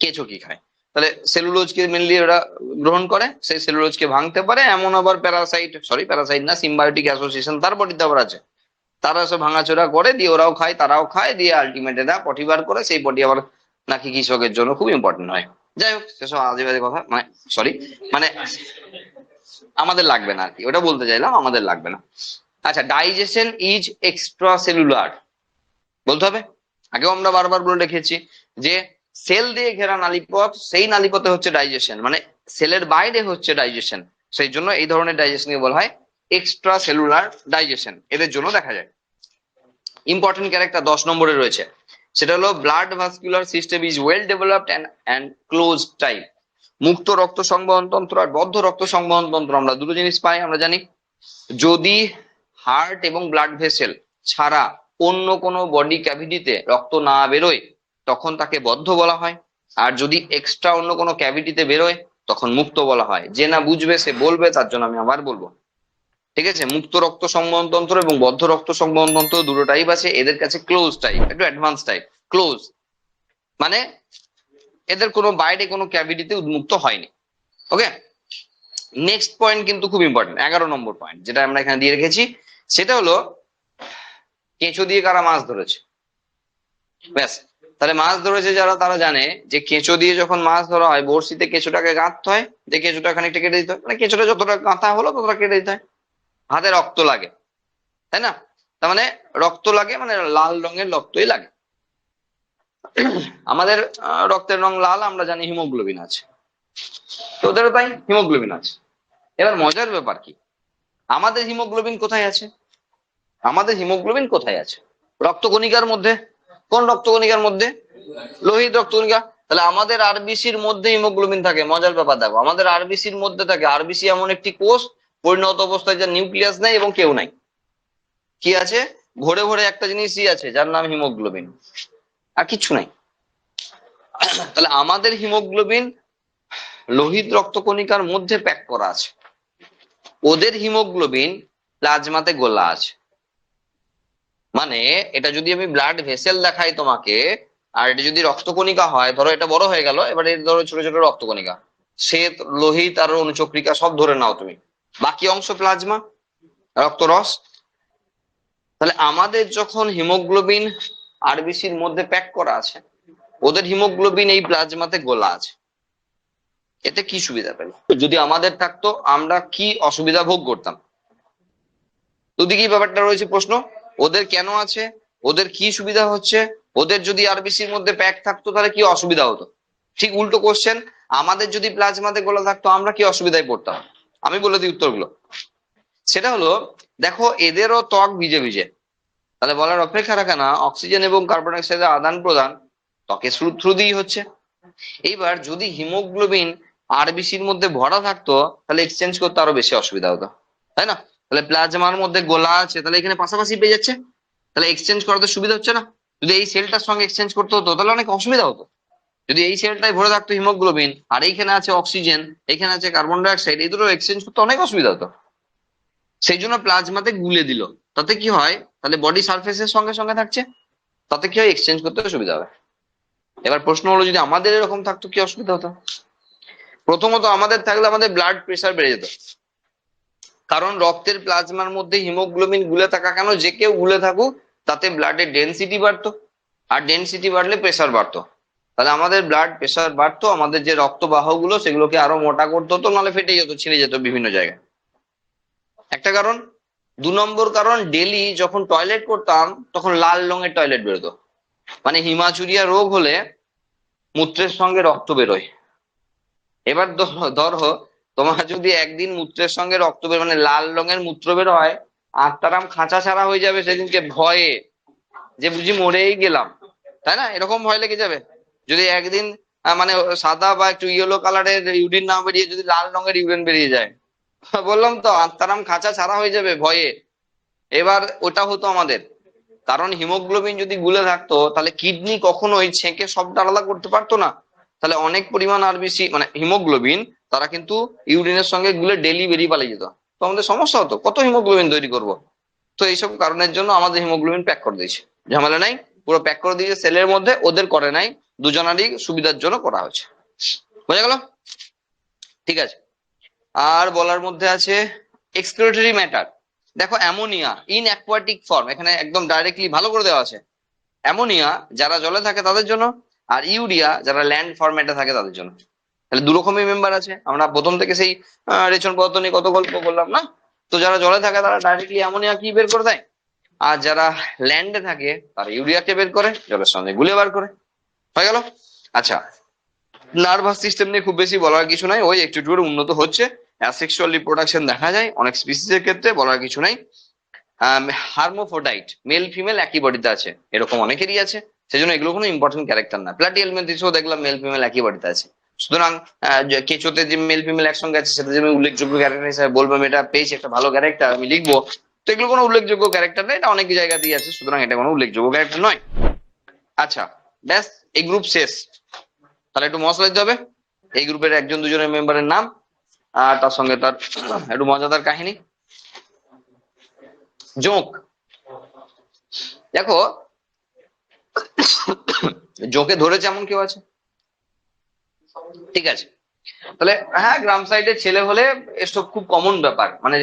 কেঁচো কি খায়, তাহলে সেলুলোজকে মেনলি ওরা গ্রহণ করে, সেই সেলুলোজকে ভাঙতে পারে। এমন আবার প্যারাসাইট না, সিম্বায়োটিক অ্যাসোসিয়েশন তার বডিতে আবার আছে, তারা সব ভাঙাচোরা করে দিয়ে ওরাও খায়, তারাও খায়, দিয়ে আলটিমেট এরা পটি বার করে, সেই পটি আবার নাকি কৃষকের জন্য খুব ইম্পর্টেন্ট হয়। যাই হোক, সেসব আজে বাজে কথা, মানে সরি, মানে আমাদের লাগবে না আর কি, ওটা বলতে চাইলাম, আমাদের লাগবে না। আচ্ছা, ডাইজেশন ইজ এক্সট্রা সেলুলার বলতে হবে। আগেও আমরা বারবার বলে রেখেছি যে সেল দিয়ে ঘেরা নালীপথ, সেই নালীপথে হচ্ছে ডাইজেশন, মানে সেলের বাইরে হচ্ছে ডাইজেশন। সেই জন্য এই ধরনের ডাইজেশনকে বলা হয় এক্সট্রা সেলুলার ডাইজেশন, এদের জন্য দেখা যায়। ইম্পর্টেন্ট ক্যারেক্টার 10 নম্বরে রয়েছে, সেটা হলো blood vascular system is well developed and close type. মুক্ত রক্ত সংবহন তন্ত্র আর বদ্ধ রক্ত সংবহন তন্ত্র, আমরা দুটো জিনিস পাই, আমরা জানি। যদি হার্ট এবং ব্লাড ভেসেল ছাড়া অন্য কোনো বডি ক্যাভিটিতে রক্ত না বেরোয় তখন তাকে বদ্ধ বলা হয়, আর যদি এক্সট্রা অন্য কোনো ক্যাভিটিতে বেরোয় তখন মুক্ত বলা হয়। যে না বুঝবে সে বলবে, তার জন্য আমি আবার বলবো। ঠিক আছে, মুক্ত রক্ত সংবহন তন্ত্র এবং বদ্ধ রক্ত সংবহন তন্ত্র দুটো টাইপ আছে, এদের কাছে ক্লোজ টাইপ, একটু অ্যাডভান্স টাইপ। ক্লোজ মানে এদের কোনো বাইরে কোনো ক্যাভিটিতে উন্মুক্ত হয়নি। ওকে, নেক্সট পয়েন্ট কিন্তু খুব ইম্পর্টেন্ট, 11 নম্বর পয়েন্ট যেটা আমরা এখানে দিয়ে রেখেছি, সেটা হলো কেঁচো দিয়ে কারা মাছ ধরেছে। ব্যাস, তাহলে মাছ ধরেছে যারা, তারা জানে যে কেঁচো দিয়ে যখন মাছ ধরা হয়, বড়শিতে কেঁচোটাকে গাঁথতে হয়, যে কেঁচোটা খানিকটা কেটে দিতে হয়, মানে কেঁচোটা যতটা গাঁথা হলো ততটা কেটে দিতে হয়। হাতে রক্ত লাগে, তাই না, তার মানে রক্ত লাগে, মানে লাল রঙের রক্তই লাগে। আমাদের রক্তের রং লাল, আমরা জানি হিমোগ্লোবিন আছে, তো ওদেরও তাই হিমোগ্লোবিন আছে। এবার মজার ব্যাপার কি, আমাদের হিমোগ্লোবিন কোথায় আছে? আমাদের হিমোগ্লোবিন কোথায় আছে? রক্তকণিকার মধ্যে। কোন রক্তকণিকার মধ্যে? লোহিত রক্তকণিকা। তাহলে আমাদের আরবিসির মধ্যে হিমোগ্লোবিন থাকে। মজার ব্যাপার দেখো, আমাদের আরবিসির মধ্যে থাকে। আরবিসি এমন একটি কোষ পরিণত অবস্থায় যার নিউক্লিয়াস নাই এবং কেউ নাই। কি আছে? ভরে ভরে একটা জিনিসই আছে যার নাম হিমোগ্লোবিন, আর কিচ্ছু নাই। তাহলে আমাদের হিমোগ্লোবিন লোহিত রক্তকণিকার মধ্যে প্যাক করা আছে, ওদের হিমোগ্লোবিন প্লাজমাতে গোলা আছে। মানে এটা যদি আমি ব্লাড ভেসেল দেখাই তোমাকে, আর এটা যদি রক্তকণিকা হয়, ধরো এটা বড় হয়ে গেল, এবারে ধরো ছোট ছোট রক্তকণিকা, শ্বেত লোহিত আর অনুচক্রিকা সব ধরে নাও তুমি, বাকি অংশ প্লাজমা, রক্তরস। তাহলে আমাদের যখন হিমোগ্লোবিন আরবিসির মধ্যে প্যাক করা আছে, ওদের হিমোগ্লোবিন এই প্লাজমাতে গোলা আছে। এতে কি সুবিধা পেল? যদি আমাদের থাকতো আমরা কি অসুবিধা ভোগ করতাম? দুদিকেই ব্যাপারটা রয়েছে প্রশ্ন। ওদের কেন আছে, ওদের কি সুবিধা হচ্ছে, ওদের যদি আরবিসির মধ্যে প্যাক থাকতো তাহলে কি অসুবিধা হতো? ঠিক উল্টো কোশ্চেন, আমাদের যদি প্লাজমাতে গোলা থাকতো আমরা কি অসুবিধায় পড়তাম? আমি বলে দিই উত্তরগুলো। সেটা হলো, দেখো এদেরও ত্বক ভিজে ভিজে, তাহলে বলার অপেক্ষা রাখে না, অক্সিজেন এবং কার্বন ডাইঅক্সাইডের আদান প্রদান ত্বকের থ্রু দিয়েই হচ্ছে। এইবার যদি হিমোগ্লোবিন আরবিসির মধ্যে ভরা থাকতো তাহলে এক্সচেঞ্জ করতে আরো বেশি অসুবিধা হতো, তাই না? তাহলে প্লাজমার মধ্যে গোলা আছে, তাহলে এখানে পাশাপাশি পেয়ে যাচ্ছে, তাহলে এক্সচেঞ্জ করাতে সুবিধা হচ্ছে না। যদি এই সেলটার সঙ্গে এক্সচেঞ্জ করতে হতো তাহলে অনেক অসুবিধা হতো। যদি এই সেলটাই ভরে থাকতো হিমোগ্লোবিন, আর এইখানে আছে অক্সিজেন, এখানে আছে কার্বন ডাইঅক্সাইড, এই দুটো এক্সচেঞ্জ করতে অনেক অসুবিধা হতো। সেই জন্য প্লাজমাতে গুলে দিল। তাতে কি হয়, তাহলে বডি সারফেসের সঙ্গে সঙ্গে থাকছে, তাতে কি হয়, এক্সচেঞ্জ করতে সুবিধা হবে। এবার প্রশ্ন হলো, যদি আমাদের এরকম থাকতো কি অসুবিধা হতো? প্রথমত আমাদের থাকলে আমাদের ব্লাড প্রেশার বেড়ে যেত, কারণ রক্তের প্লাজমার মধ্যে হিমোগ্লোবিন গুলে থাকা কেন, যে কেউ গুলে থাকুক তাতে ব্লাডের ডেনসিটি বাড়তো, আর ডেনসিটি বাড়লে প্রেশার বাড়তো। তাহলে আমাদের ব্লাড প্রেশার বাড়তো, আমাদের যে রক্তবাহ গুলো সেগুলোকে আরো মোটা করতে হতো, নাহলে ফেটে যেত, ছিঁড়ে যেত বিভিন্ন জায়গায়, একটা কারণ। 2 নম্বর কারণ, ডেলি যখন টয়লেট করতাম তখন লাল রঙের টয়লেট বেরোতো, মানে হিমাচুরিয়া রোগ হলে মূত্রের সঙ্গে রক্ত বেরোয়। এবার ধরো তোমার যদি একদিন মূত্রের সঙ্গে রক্ত বের, মানে লাল রঙের মূত্র বের হয়, আত্মারাম খাঁচা ছাড়া হয়ে যাবে সেদিনকে ভয়ে, যে বুঝি মরেই গেলাম, তাই না? এরকম ভয় লেগে যাবে যদি একদিন মানে সাদা বা একটু ইয়েলো কালারের ইউরিন না বেরিয়ে যদি লাল রঙের ইউরিন বেরিয়ে যায়। বললাম তো, আত্মারাম খাঁচা ছাড়া হয়ে যাবে ভয়ে। এবার ওটা হতো আমাদের, কারণ হিমোগ্লোবিন যদি গুলে থাকতো তাহলে কিডনি কখনোই ছেঁকে সবটা আলাদা করতে পারতো না। তাহলে অনেক পরিমাণ আরবিসি মানে হিমোগ্লোবিন তারা কিন্তু ইউরিনের সঙ্গে গুলে ডেলি বেরিয়ে পালিয়ে যেত, তো আমাদের সমস্যা হতো, কত হিমোগ্লোবিন তৈরি করব। তো এইসব কারণের জন্য আমাদের হিমোগ্লোবিন প্যাক করে দিয়েছে, ঝামেলা নাই, পুরো প্যাক করে দিয়েছে সেলের মধ্যে, ওদের করে নাই, দুজনারই সুবিধার জন্য করা হচ্ছে। বোঝা গেল? ঠিক আছে। আর বলার মধ্যে আছে এক্সক্রিটরি ম্যাটার। দেখো অ্যামোনিয়া ইন অ্যাকোয়াটিক ফর্ম, এখানে একদম ডাইরেক্টলি ভালো করে দেওয়া আছে। অ্যামোনিয়া যারা জলে থাকে তাদের জন্য, আর ইউরিয়া যারা ল্যান্ড ফরম্যাটে থাকে তাদের জন্য। তাহলে দু রকমই মেম্বার আছে। আমরা প্রথম থেকে সেই রেচন পদার্থ নিয়ে কত গল্প করলাম না? তো যারা জলে থাকে তারা ডাইরেক্টলি অ্যামোনিয়া কি বের করে দেয়, আর যারা ল্যান্ডে থাকে তারা ইউরিয়াকে বের করে, জলের সঙ্গে গুলে বার করে। হয়ে গেল? আচ্ছা, নার্ভাস সিস্টেম নিয়ে খুব বেশি বলার কিছু নাই, ওই একটু একটু করে উন্নত হচ্ছে, অ্যাসেক্সুয়াল রিপ্রোডাকশন দেখা যায় অনেক স্পিসিসের ক্ষেত্রে, বলার কিছু নাই। হার্মোফোডাইট, মেল ফিমেল একই বডিতে আছে, এরকম অনেকেরই আছে, সেজন্য এগুলো কোনো ইম্পর্টেন্ট ক্যারেক্টার না। প্লাটিহেলমিনথেসও দেখলাম মেল ফিমেল একই বডিতে আছে, সুতরাং কেঁচোতে যে মেল ফিমেল একসঙ্গে আছে সেটা যে আমি উল্লেখযোগ্য ক্যারেক্টার হিসেবে বলবো, আমি এটা পেয়েছি একটা ভালো ক্যারেক্টার আমি লিখবো, তো এগুলো কোনো উল্লেখযোগ্য ক্যারেক্টার নেই, এটা অনেক জায়গাতেই আছে, সুতরাং এটা কোনো উল্লেখযোগ্য ক্যারেক্টার নয়। আচ্ছা, ব্যাস, এই গ্রুপ শেষ। তাহলে একটু মশলা দিতে হবে এই গ্রুপের একজন দুজনের মেম্বারের নাম, আর তার সঙ্গে তার একটু মজাদার কাহিনী। জোঁক, দেখো জোঁকে ধরেছে এমন কেউ আছে? ঠিক আছে, তাহলে হ্যাঁ, গ্রাম সাইডের ছেলে হলে এসব খুব কমন ব্যাপার, মানে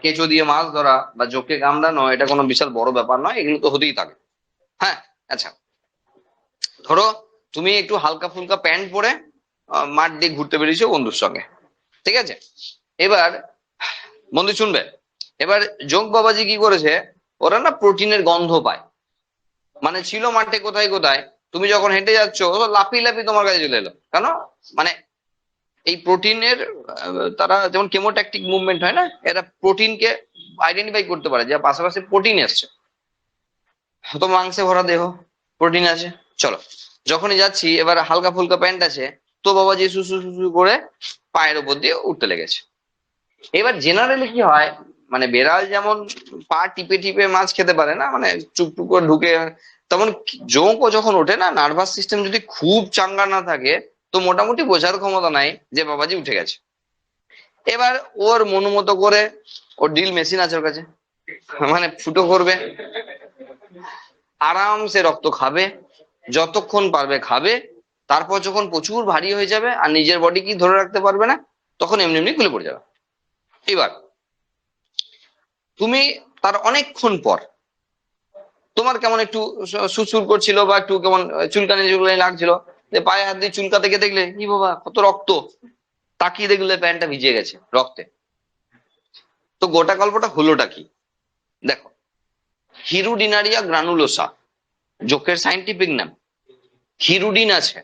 কেঁচো দিয়ে মাছ ধরা বা জোঁকে কামড়ানো এটা কোনো বিশাল বড় ব্যাপার নয়, এগুলো তো হতেই থাকে। হ্যাঁ, আচ্ছা, ধরো তুমি একটু হালকা ফুলকা প্যান্ট পরে মাঠ দিয়ে ঘুরতে বেরিয়েছো বন্ধুর সঙ্গে, ঠিক আছে? এবার বন্ধু শুনবে, এবার জোঁক বাবাজি কি করেছে, ওরা না প্রোটিনের গন্ধ পায়, মানে ছিল মাঠে কোথায় কোথায়, তুমি যখন হেঁটে যাচ্ছ ও লাফিয়ে লাফিয়ে তোমার কাছে চলে এলো, কেন? মানে এই প্রোটিনের তারা যেমন কেমোট্যাকটিক মুভমেন্ট হয় না, এরা প্রোটিনকে আইডেন্টিফাই করতে পারে যে পাশাপাশি প্রোটিন এসছে, তো মাংসে ভরা দেহ, প্রোটিন আছে, চলো যখনই যাচ্ছি এবার হালকা ফুলকা প্যান্ট আছে, তো বাবাজি সুসু সুসু করে পায়ের উপর দিয়ে উঠতে লেগেছে। এবার জেনারেলি কি হয়, মানে বেড়াল যেমন পা টিপে টিপে মাছ খেতে পারে না, মানে চুপটুপ করে ঢুকে, তেমন জোঁকও যখন ওঠে না, নার্ভাস সিস্টেম যদি খুব চাঙ্গা না থাকে তো মোটামুটি বোঝার ক্ষমতা নাই যে বাবাজি উঠে গেছে। এবার ওর মনোমতো করে, ওর ড্রিল মেশিন আছে ওর কাছে, মানে ফুটো করবে, আরামসে রক্ত খাবে, যতক্ষণ পারবে খাবে। তারপর যখন প্রচুর ভারী হয়ে যাবে আর নিজের বডি কি ধরে রাখতে পারবে না, তখন এমনি এমনি খুলে পড়ে যাবে। এবার তুমি তার অনেকক্ষণ পর তোমার কেমন একটু সুসুর করছিল বা একটু কেমন চুলকানি চুলকানি লাগছিল, যে পায়ে হাত দিয়ে চুলকাতে গিয়ে দেখলে কি বাবা কত রক্ত, তাকিয়ে দেখলে প্যান্টটা ভিজে গেছে রক্তে। তো গোটা গল্পটা হলোটা কি দেখো, হিরুডিনারিয়া গ্রানুলোসা জোকের সাইন্টিফিক নাম। হিরুডিন আছে,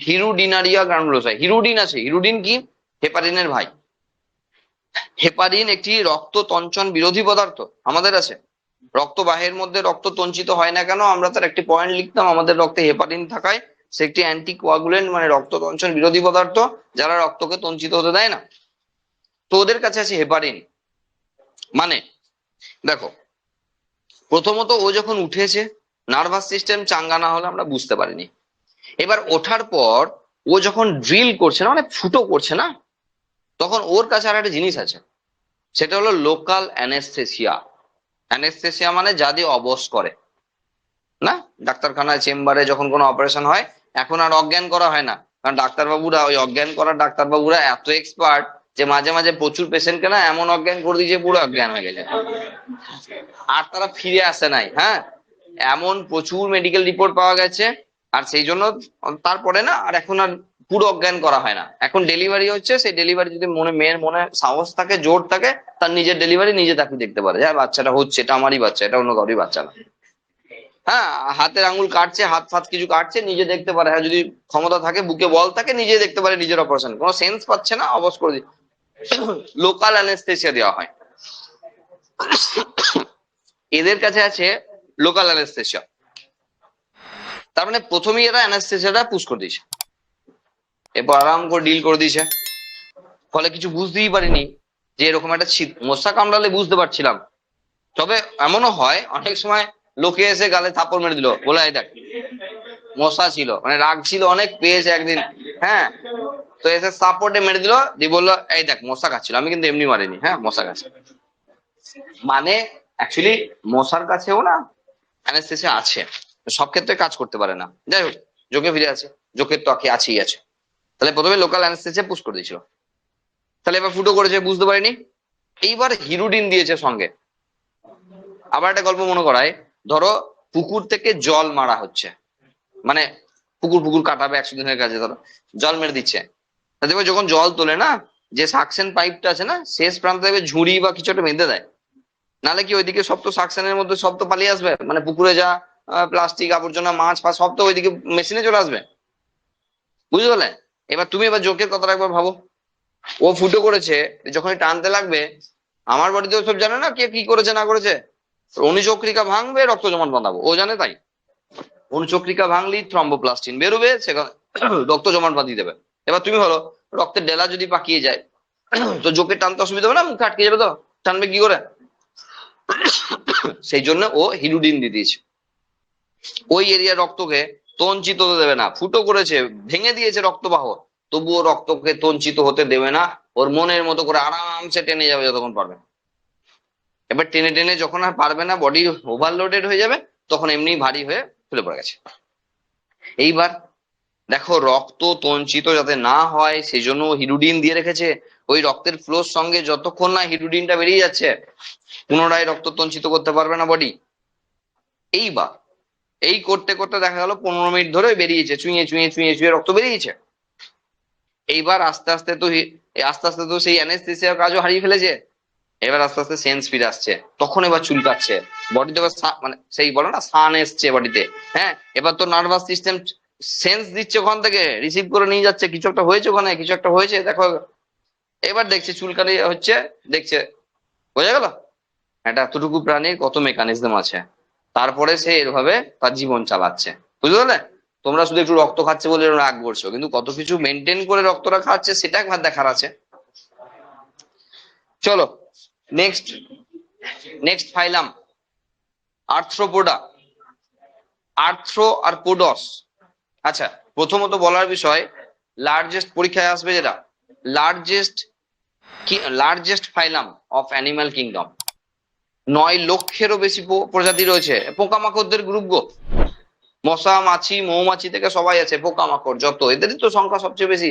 হিরুডিনারিয়া গ্রানুলোসা, হিরুডিন আছে। হিরুডিন কি? হেপারিনের ভাই। হেপারিন একটি রক্ত তঞ্চন বিরোধী পদার্থ আমাদের আছে। রক্ত বাহের মধ্যে রক্ত তঞ্চিত হয় না কেন, আমরা তার একটি পয়েন্ট লিখতাম, আমাদের রক্তে হেপারিন থাকায় সে একটি অ্যান্টি কোয়াগুলেন্ট, মানে রক্ত তঞ্চন বিরোধী পদার্থ, যারা রক্তকে তঞ্চিত হতে দেয় না। তো ওদের কাছে আছে হেপারিন। মানে দেখো, প্রথমত ও যখন উঠেছে, নার্ভাস সিস্টেম চাঙ্গা না হলে আমরা বুঝতে পারিনি। এবার ওঠার পর ও যখন ড্রিল করছে না, মানে ফুটো করছে না, তখন ওর কাছে আর একটা জিনিস আছে, সেটা হলো লোকাল অ্যানেস্থেসিয়া। অ্যানেস্থেসিয়া মানে যা দিয়ে অবশ করে না, ডাক্তারখানায় চেম্বারে যখন কোনো অপারেশন হয়, এখন আর অজ্ঞান করা হয় না, কারণ ডাক্তারবাবুরা, ওই অজ্ঞান করার ডাক্তারবাবুরা এত এক্সপার্ট যে মাঝে মাঝে প্রচুর পেশেন্টকে না এমন অজ্ঞান করে দিয়েছে পুরো অজ্ঞান হয়ে গেছে, আর তারা ফিরে আসে নাই। হ্যাঁ, এমন প্রচুর মেডিকেল রিপোর্ট পাওয়া গেছে। আর সেই জন্য তারপরে না আর এখন আর পুরো অজ্ঞান করা হয় না, এখন ডেলিভারি হচ্ছে, সেই ডেলিভারি যদি মেয়ের মনে সাহস থাকে, জোর থাকে, তার নিজের ডেলিভারি নিজে তাকে দেখতে পারে, হ্যাঁ বাচ্চাটা হচ্ছে, এটা আমারই বাচ্চা, এটা অন্য কারোরই বাচ্চা না। হ্যাঁ, হাতের আঙুল কাটছে, হাত ফাত কিছু কাটছে, নিজে দেখতে পারে, হ্যাঁ যদি ক্ষমতা থাকে, বুকে বল থাকে, নিজে দেখতে পারে নিজের অপারেশন, কোনো সেন্স পাচ্ছে না, অবশ করে দিই, লোকাল অ্যানেস্থেসিয়া দেওয়া হয়। এদের কাছে আছে লোকাল অ্যানেস্থেসিয়া। তার মানে প্রথমেই এরা অ্যানেস্থেসিয়াটা পুশ করে দিয়েছে, এরপর আরাম করে ডিল করে দিয়েছে। ফলে কিছু বুঝতেই পারিনি যে এরকম একটা মশা কামড়ালে বুঝতে পারছিলাম। তবে এমনও হয় অনেক সময় লোকে এসে গালে থাপ্পড় মেরে দিল, বলে এই দেখ মশা ছিল, মানে রাগ ছিল অনেক, পেয়েছে একদিন, হ্যাঁ, তো এসে সাপোর্টে মেরে দিল, দিয়ে বললো এই দেখ মশা খাচ্ছিল, আমি কিন্তু এমনি মারিনি, হ্যাঁ মশা খাচ্ছে। মানে অ্যাকচুয়ালি মশার কাছেও না অ্যানেস্থেসিয়া আছে, সব ক্ষেত্রে কাজ করতে পারে না। যাই হোক, যোগে ফিরে আছে, যোগের তো আছেই আছে। তাহলে প্রথমে লোকাল অ্যানেস্থেসিয়া পুশ করে দিয়েছিল, তাহলে এবার ফুটো করেছে, বুঝতে পারিনি। এইবার হিরুডিন দিয়েছে সঙ্গে। আবার একটা গল্প মনে করায়, ধরো পুকুর থেকে জল মারা হচ্ছে, মানে পুকুর পুকুর কাটাবে 100 দিনের কাছে, ধরো জল মেরে দিচ্ছে, দেখবে যখন জল তোলে না, যে সাকশন পাইপটা আছে না, শেষ প্রান্তে দেখবে ঝুড়ি বা কিছু একটা বেঁধে দেয়, নাহলে কি ওইদিকে সব তো সাকশনের মধ্যে সব তো পালিয়ে আসবে, মানে পুকুরে যা প্লাস্টিক আবর্জনা মাছ ফাছ সব তো ওইদিকে মেশিনে চলে আসবে, বুঝতে পারলে। এবার তুমি এবার জোকের কথাটা একবার ভাবো, ও ফুটো করেছে, যখন টানতে লাগবে, আমার বাড়িতেও সব জানে না কে কি করেছে না করেছে, অনুচক্রিকা ভাঙবে, রক্ত জমাট বাঁধাবো, ও জানে তাই। অনুচক্রিকা ভাঙলি থ্রম্বোপ্লাস্টিন বেরোবে, সেখানে রক্ত জমাট বাঁধিয়ে দেবে। এবার তুমি হলো রক্তের ডেলা যদি পাকিয়ে যায়, তো জোকে টানতে অসুবিধা হবে না, মুখে আটকে যাবে, তো টানবে কি করে, সেই জন্য ও হিরুডিন দিয়ে দিয়েছে। ওই এরিয়া রক্তকে তঞ্চিত হতে দেবে না, ফুটো করেছে, ভেঙে দিয়েছে রক্তবাহ, তবুও রক্তকে তঞ্চিত হতে দেবে না, ওর মনের মতো করে আরামসে টেনে যাবে যতক্ষণ পারবে। এবার টেনে টেনে যখন আর পারবে না, বডি ওভারলোডেড হয়ে যাবে, তখন এমনি ভারী হয়ে ফুলে পড়ে গেছে। এইবার দেখো, রক্ত তঞ্চিত যাতে না হয় সেই জন্য হিরুডিন দিয়ে রেখেছে। ওই রক্তের ফ্লোর সঙ্গে যতক্ষণ না হিরুডিনটা বেরিয়ে যাচ্ছে, পুনরায় রক্ত তঞ্চিত করতে পারবে না বডি। এইবার এই করতে করতে দেখা গেল 15 মিনিট ধরে বেরিয়েছে, চুইয়ে চুইয়ে চুইয়ে চুইয়ে রক্ত বেরিয়েছে। এইবার আস্তে আস্তে তো সেই অ্যানেস্থেসিয়ার কাজও হারিয়ে ফেলেছে। এবার আস্তে আস্তে সেন্স ফিরে আসছে, তখন এবার চুলকাচ্ছে বডিতে, মানে সেই বলো না সান এসছে বডিতে। হ্যাঁ, এবার তো নার্ভাস সিস্টেম সেন্স দিচ্ছে, ওখান থেকে রিসিভ করে নিয়ে যাচ্ছে, কিছু একটা হয়েছে ওখানে, কিছু একটা হয়েছে দেখো। এবার দেখছে চুলকানি হচ্ছে, দেখছে, বোঝা গেল এটা এতটুকু প্রাণীর কত মেকানিজম আছে, তারপরে সে এভাবে তার জীবন চালাচ্ছে, বুঝতে পারলে। তোমরা শুধু একটু রক্ত খাচ্ছে বলে রাগ করছো, কিন্তু কত কিছু মেনটেন করে রক্তটা খাচ্ছে সেটা একবার দেখার আছে। চলো next next phylum arthropoda, arthro আর পোডস। আচ্ছা, প্রথমত বলার বিষয়, লার্জেস্ট পরীক্ষায় আসবে যেটা, largest largest phylum of animal kingdom, 9 লক্ষেরও বেশি প্রজাতি রয়েছে। পোকামাকড়দের গ্রুপ গো, মশা মাছি মৌমাছি থেকে সবাই আছে, পোকামাকড় যত, এদেরই তো সংখ্যা সবচেয়ে বেশি।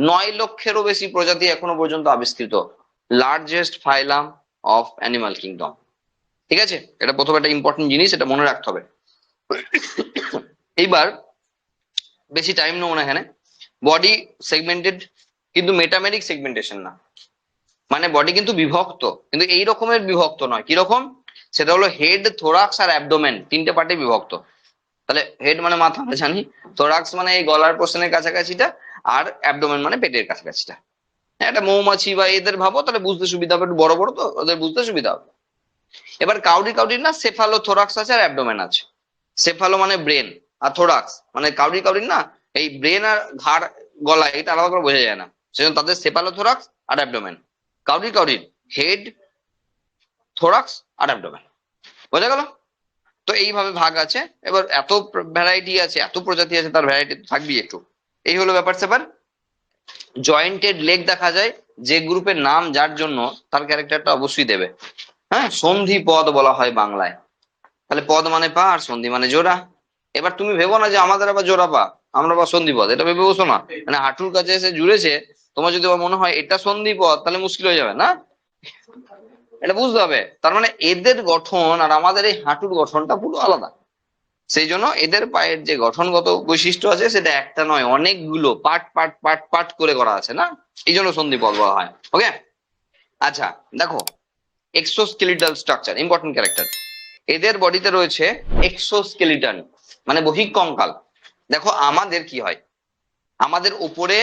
9 লক্ষেরও বেশি প্রজাতি এখনো পর্যন্ত আবিষ্কৃত, largest phylum of animal kingdom. ঠিক আছে, এটা প্রথম একটা ইম্পর্টেন্ট জিনিস, এটা মনে রাখতে হবে। এইবার বেশি টাইম নেবো না এখানে। বডি সেগমেন্টেড, কিন্তু মেটামেরিক সেগমেন্টেশন না, মানে বডি কিন্তু বিভক্ত, কিন্তু এই রকমের বিভক্ত নয়। কিরকম? সেটা হলো হেড, থোরাক্স আর অ্যাবডোমেন, 3টে পার্টে বিভক্ত। তাহলে হেড মানে মাথা, আমরা জানি। থোরাক্স মানে এই গলার পোর্শনের কাছাকাছিটা, আর অ্যাবডোমেন মানে পেটের কাছাকাছিটা। একটা মৌমাছি বা এদের ভাবো, তাহলে বুঝতে সুবিধা হবে, একটু বড় বড় তো, ওদের বুঝতে সুবিধা হবে। এবার কাউরি কাউরির না সেফালো থোরাক্স আছে আর অ্যাবডোমেন আছে। সেফালো মানে ব্রেন, আর থোরাক্স মানে কাউরি কাউরির না, এই ব্রেন আর ঘাড় গলা এটা আলাদা করে বোঝা যায় না, সেজন্য তাদের সেফালো থোরাক্স আর অ্যাবডোমেন। কাউরি কাউরির হেড, থোরাক্স আর অ্যাবডোমেন। বোঝা গেল? তো এইভাবে ভাগ আছে। এবার এত ভ্যারাইটি আছে, এত প্রজাতি আছে, তার ভ্যারাইটি থাকবেই একটু। এই হলো ব্যাপার স্যাপার। জয়েন্টেড লেগ দেখা যায়, যে গ্রুপের নাম যার জন্য তার ক্যারেক্টারটা অবশ্যই দেবে। হ্যাঁ, সন্ধি পদ বলা হয় বাংলায়। তাহলে পদ মানে পা, আর সন্ধি মানে জোড়া। এবার তুমি ভেবো না যে আমাদের আবার জোড়া পা, আমরা আবার সন্ধি পদ, এটা ভেবে বসো না। মানে হাঁটুর কাছে এসে জুড়েছে, তোমার যদি আবার মনে হয় এটা সন্ধি পদ, তাহলে মুশকিল হয়ে যাবে না। এটা বুঝতে হবে। তার মানে এদের গঠন আর আমাদের এই হাঁটুর গঠনটা পুরো আলাদা। সেই জন্য এদের পায়ের যে গঠনগত বৈশিষ্ট্য আছে, সেটা একটা নয়, অনেকগুলো পার্ট পার্ট পার্ট পার্ট করে করা আছে না, এই জন্য সন্ধিপদ বলা হয়। ওকে, আচ্ছা দেখো, এক্সোস্কেলিটাল স্ট্রাকচার, ইম্পর্টেন্ট ক্যারেক্টার। এদের বডিতে রয়েছে এক্সোস্কেলিটন, মানে বহিঃকঙ্কাল। দেখো আমাদের কি হয়, আমাদের উপরে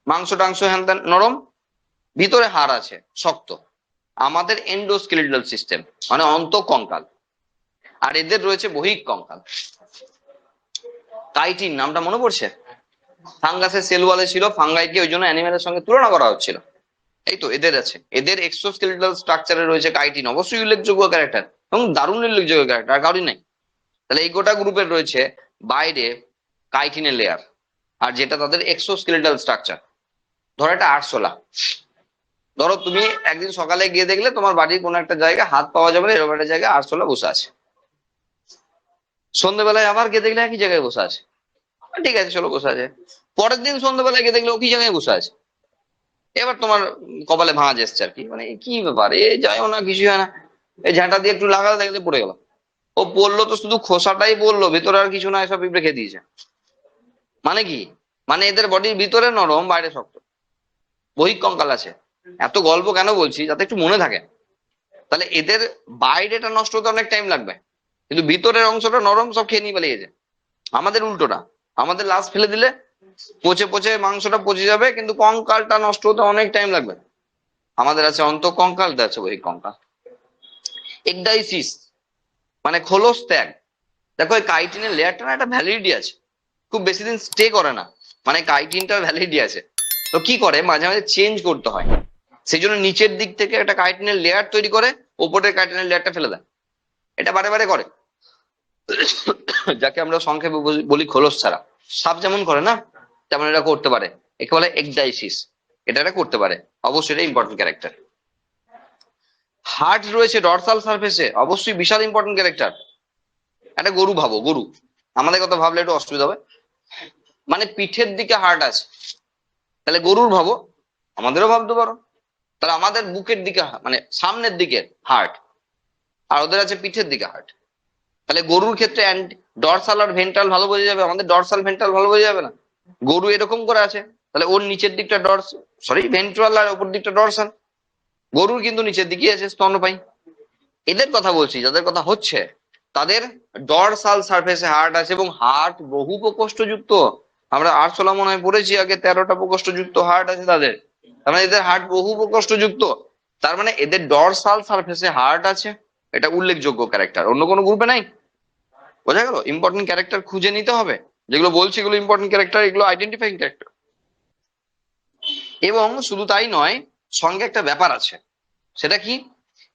মাংস টাংস হ্যান ত্যান নরম, ভিতরে হাড় আছে শক্ত, আমাদের এন্ডোস্কেলিটাল সিস্টেম মানে অন্তঃকঙ্কাল। আর এদের রয়েছে বহিঃকঙ্কাল। কাইটিন নামটা মনে পড়ছে? ফাঙ্গাসের সেল ওয়ালে ছিল, ফাঙ্গাইকে ওই জন্য অ্যানিমেলের সঙ্গে তুলনা করা হচ্ছিল। এই তো এদের আছে, এদের এক্সোস্কেলিটাল স্ট্রাকচারে রয়েছে কাইটিন, অবশ্যই উল্লেখযোগ্য ক্যারেক্টার এবং দারুণ উল্লেখযোগ্য ক্যারেক্টার, আর কাউরি নাই। তাহলে এই গোটা গ্রুপের রয়েছে বাইরে কাইটিনের লেয়ার, আর যেটা তাদের এক্সোস্কেলিটাল স্ট্রাকচার। ধরো এটা আরশোলা, ধরো তুমি একদিন সকালে গিয়ে দেখলে তোমার বাড়ির কোনো একটা জায়গায় হাত পাওয়া যাবে না, এরকম একটা জায়গায় আরশোলা বসে আছে। সন্ধ্যেবেলায় আবার গিয়ে দেখলে একই জায়গায় বসে আছে, ঠিক আছে চলো বসে আছে। পরের দিন সন্ধ্যাবেলায় গিয়ে দেখলে ও কি জায়গায় বসে আছে। এবার তোমার কপালে ভাঁজ এসছে আর কি, মানে কি ব্যাপার, এ যায়ও না, কিছু হয় না, এই ঝাঁটা দিয়ে একটু লাগালে দেখলে পড়ে গেল। ও পড়লো তো শুধু খোসাটাই পড়লো, ভেতরে আর কিছু না, সব পিঁপড়ে খেয়ে দিয়েছে। মানে কি? মানে এদের বডির ভিতরে নরম, বাইরে শক্ত, বহিঃকঙ্কাল আছে। এত গল্প কেন বলছি, যাতে একটু মনে থাকে। তাহলে এদের বাইরেটা নষ্ট হতে অনেক টাইম লাগবে, কিন্তু ভিতরের অংশটা নরম, সব খেয়ে নিয়ে পালিয়েছে। আমাদের উল্টোটা, আমাদের লাশ ফেলে দিলে পচে পচে মাংসটা পচে যাবে, কিন্তু কঙ্কালটা নষ্ট হতে অনেক টাইম লাগবে। আমাদের আছে অন্তঃকঙ্কাল, আছে বহিঃকঙ্কাল। একডাইসিস মানে খোলস ত্যাগ। দেখো এই কাইটিনের লেয়ারটা না, একটা ভ্যালিডিটি আছে, খুব বেশি দিন স্টে করে না, মানে কাইটিনটার ভ্যালিডিটি আছে। তো কি করে, মাঝে মাঝে চেঞ্জ করতে হয়, সেই জন্য নিচের দিক থেকে একটা কাইটিনের লেয়ার তৈরি করে, ওপরের কাইটিনের লেয়ারটা ফেলে দেয়। এটা বারে বারে করে, যাকে আমরা সংক্ষেপে বলি খোলস ছাড়া। সাপ যেমন করে না, তেমন এটা করতে পারে, একে বলে একডাইসিস। এটা করতে পারে, অবশ্যই এটা ইম্পর্টেন্ট ক্যারেক্টার। হার্ট রয়েছে ডরসাল সারফেসে, অবশ্যই বিশাল ইম্পর্টেন্ট ক্যারেক্টার। একটা গরু ভাবো, গরু, আমাদের কথা ভাবলে একটু অসুবিধা হবে, মানে পিঠের দিকে হার্ট আছে। তাহলে গরুর ভাবো, আমাদেরও ভাবতে পারো। তাহলে আমাদের বুকের দিকে মানে সামনের দিকে হার্ট, আর ওদের আছে পিঠের দিকে হার্ট। তাহলে গরুর ক্ষেত্রে ডরসাল আর ভেন্ট্রাল ভালো বোঝা যাবে, আমাদের ডরসাল ভেন্ট্রাল ভালো বোঝা যাবে না। গরু এরকম করে আছে, তাহলে ওর নিচের দিকটা ভেন্ট্রাল, আর ওপর দিকটা ডরসাল। গরুর কিন্তু নিচের দিকে আছে স্তন্যপায়ী। এদের কথা বলছি, যাদের কথা হচ্ছে, তাদের ডরসাল সারফেসে হার্ট আছে, এবং হার্ট বহু প্রকোষ্ঠযুক্ত। আমরা আরশোলা মনে হয় পড়েছি আগে, 13টা প্রকোষ্ঠযুক্ত হার্ট আছে তাদের। তার মানে এদের হার্ট বহু প্রকোষ্ঠযুক্ত। তার মানে এদের ডরসাল সারফেসে হার্ট আছে, এটা উল্লেখযোগ্য ক্যারেক্টার, অন্য কোনো গ্রুপে নাই। বোঝা গেল? ইম্পর্টেন্ট ক্যারেক্টার খুঁজে নিতে হবে, যেগুলো বলছি এগুলো ইম্পর্টেন্ট ক্যারেক্টার, এগুলো আইডেন্টিফাইং ক্যারেক্টার। এবং শুধু তাই নয়, সঙ্গে একটা ব্যাপার আছে, সেটা কি?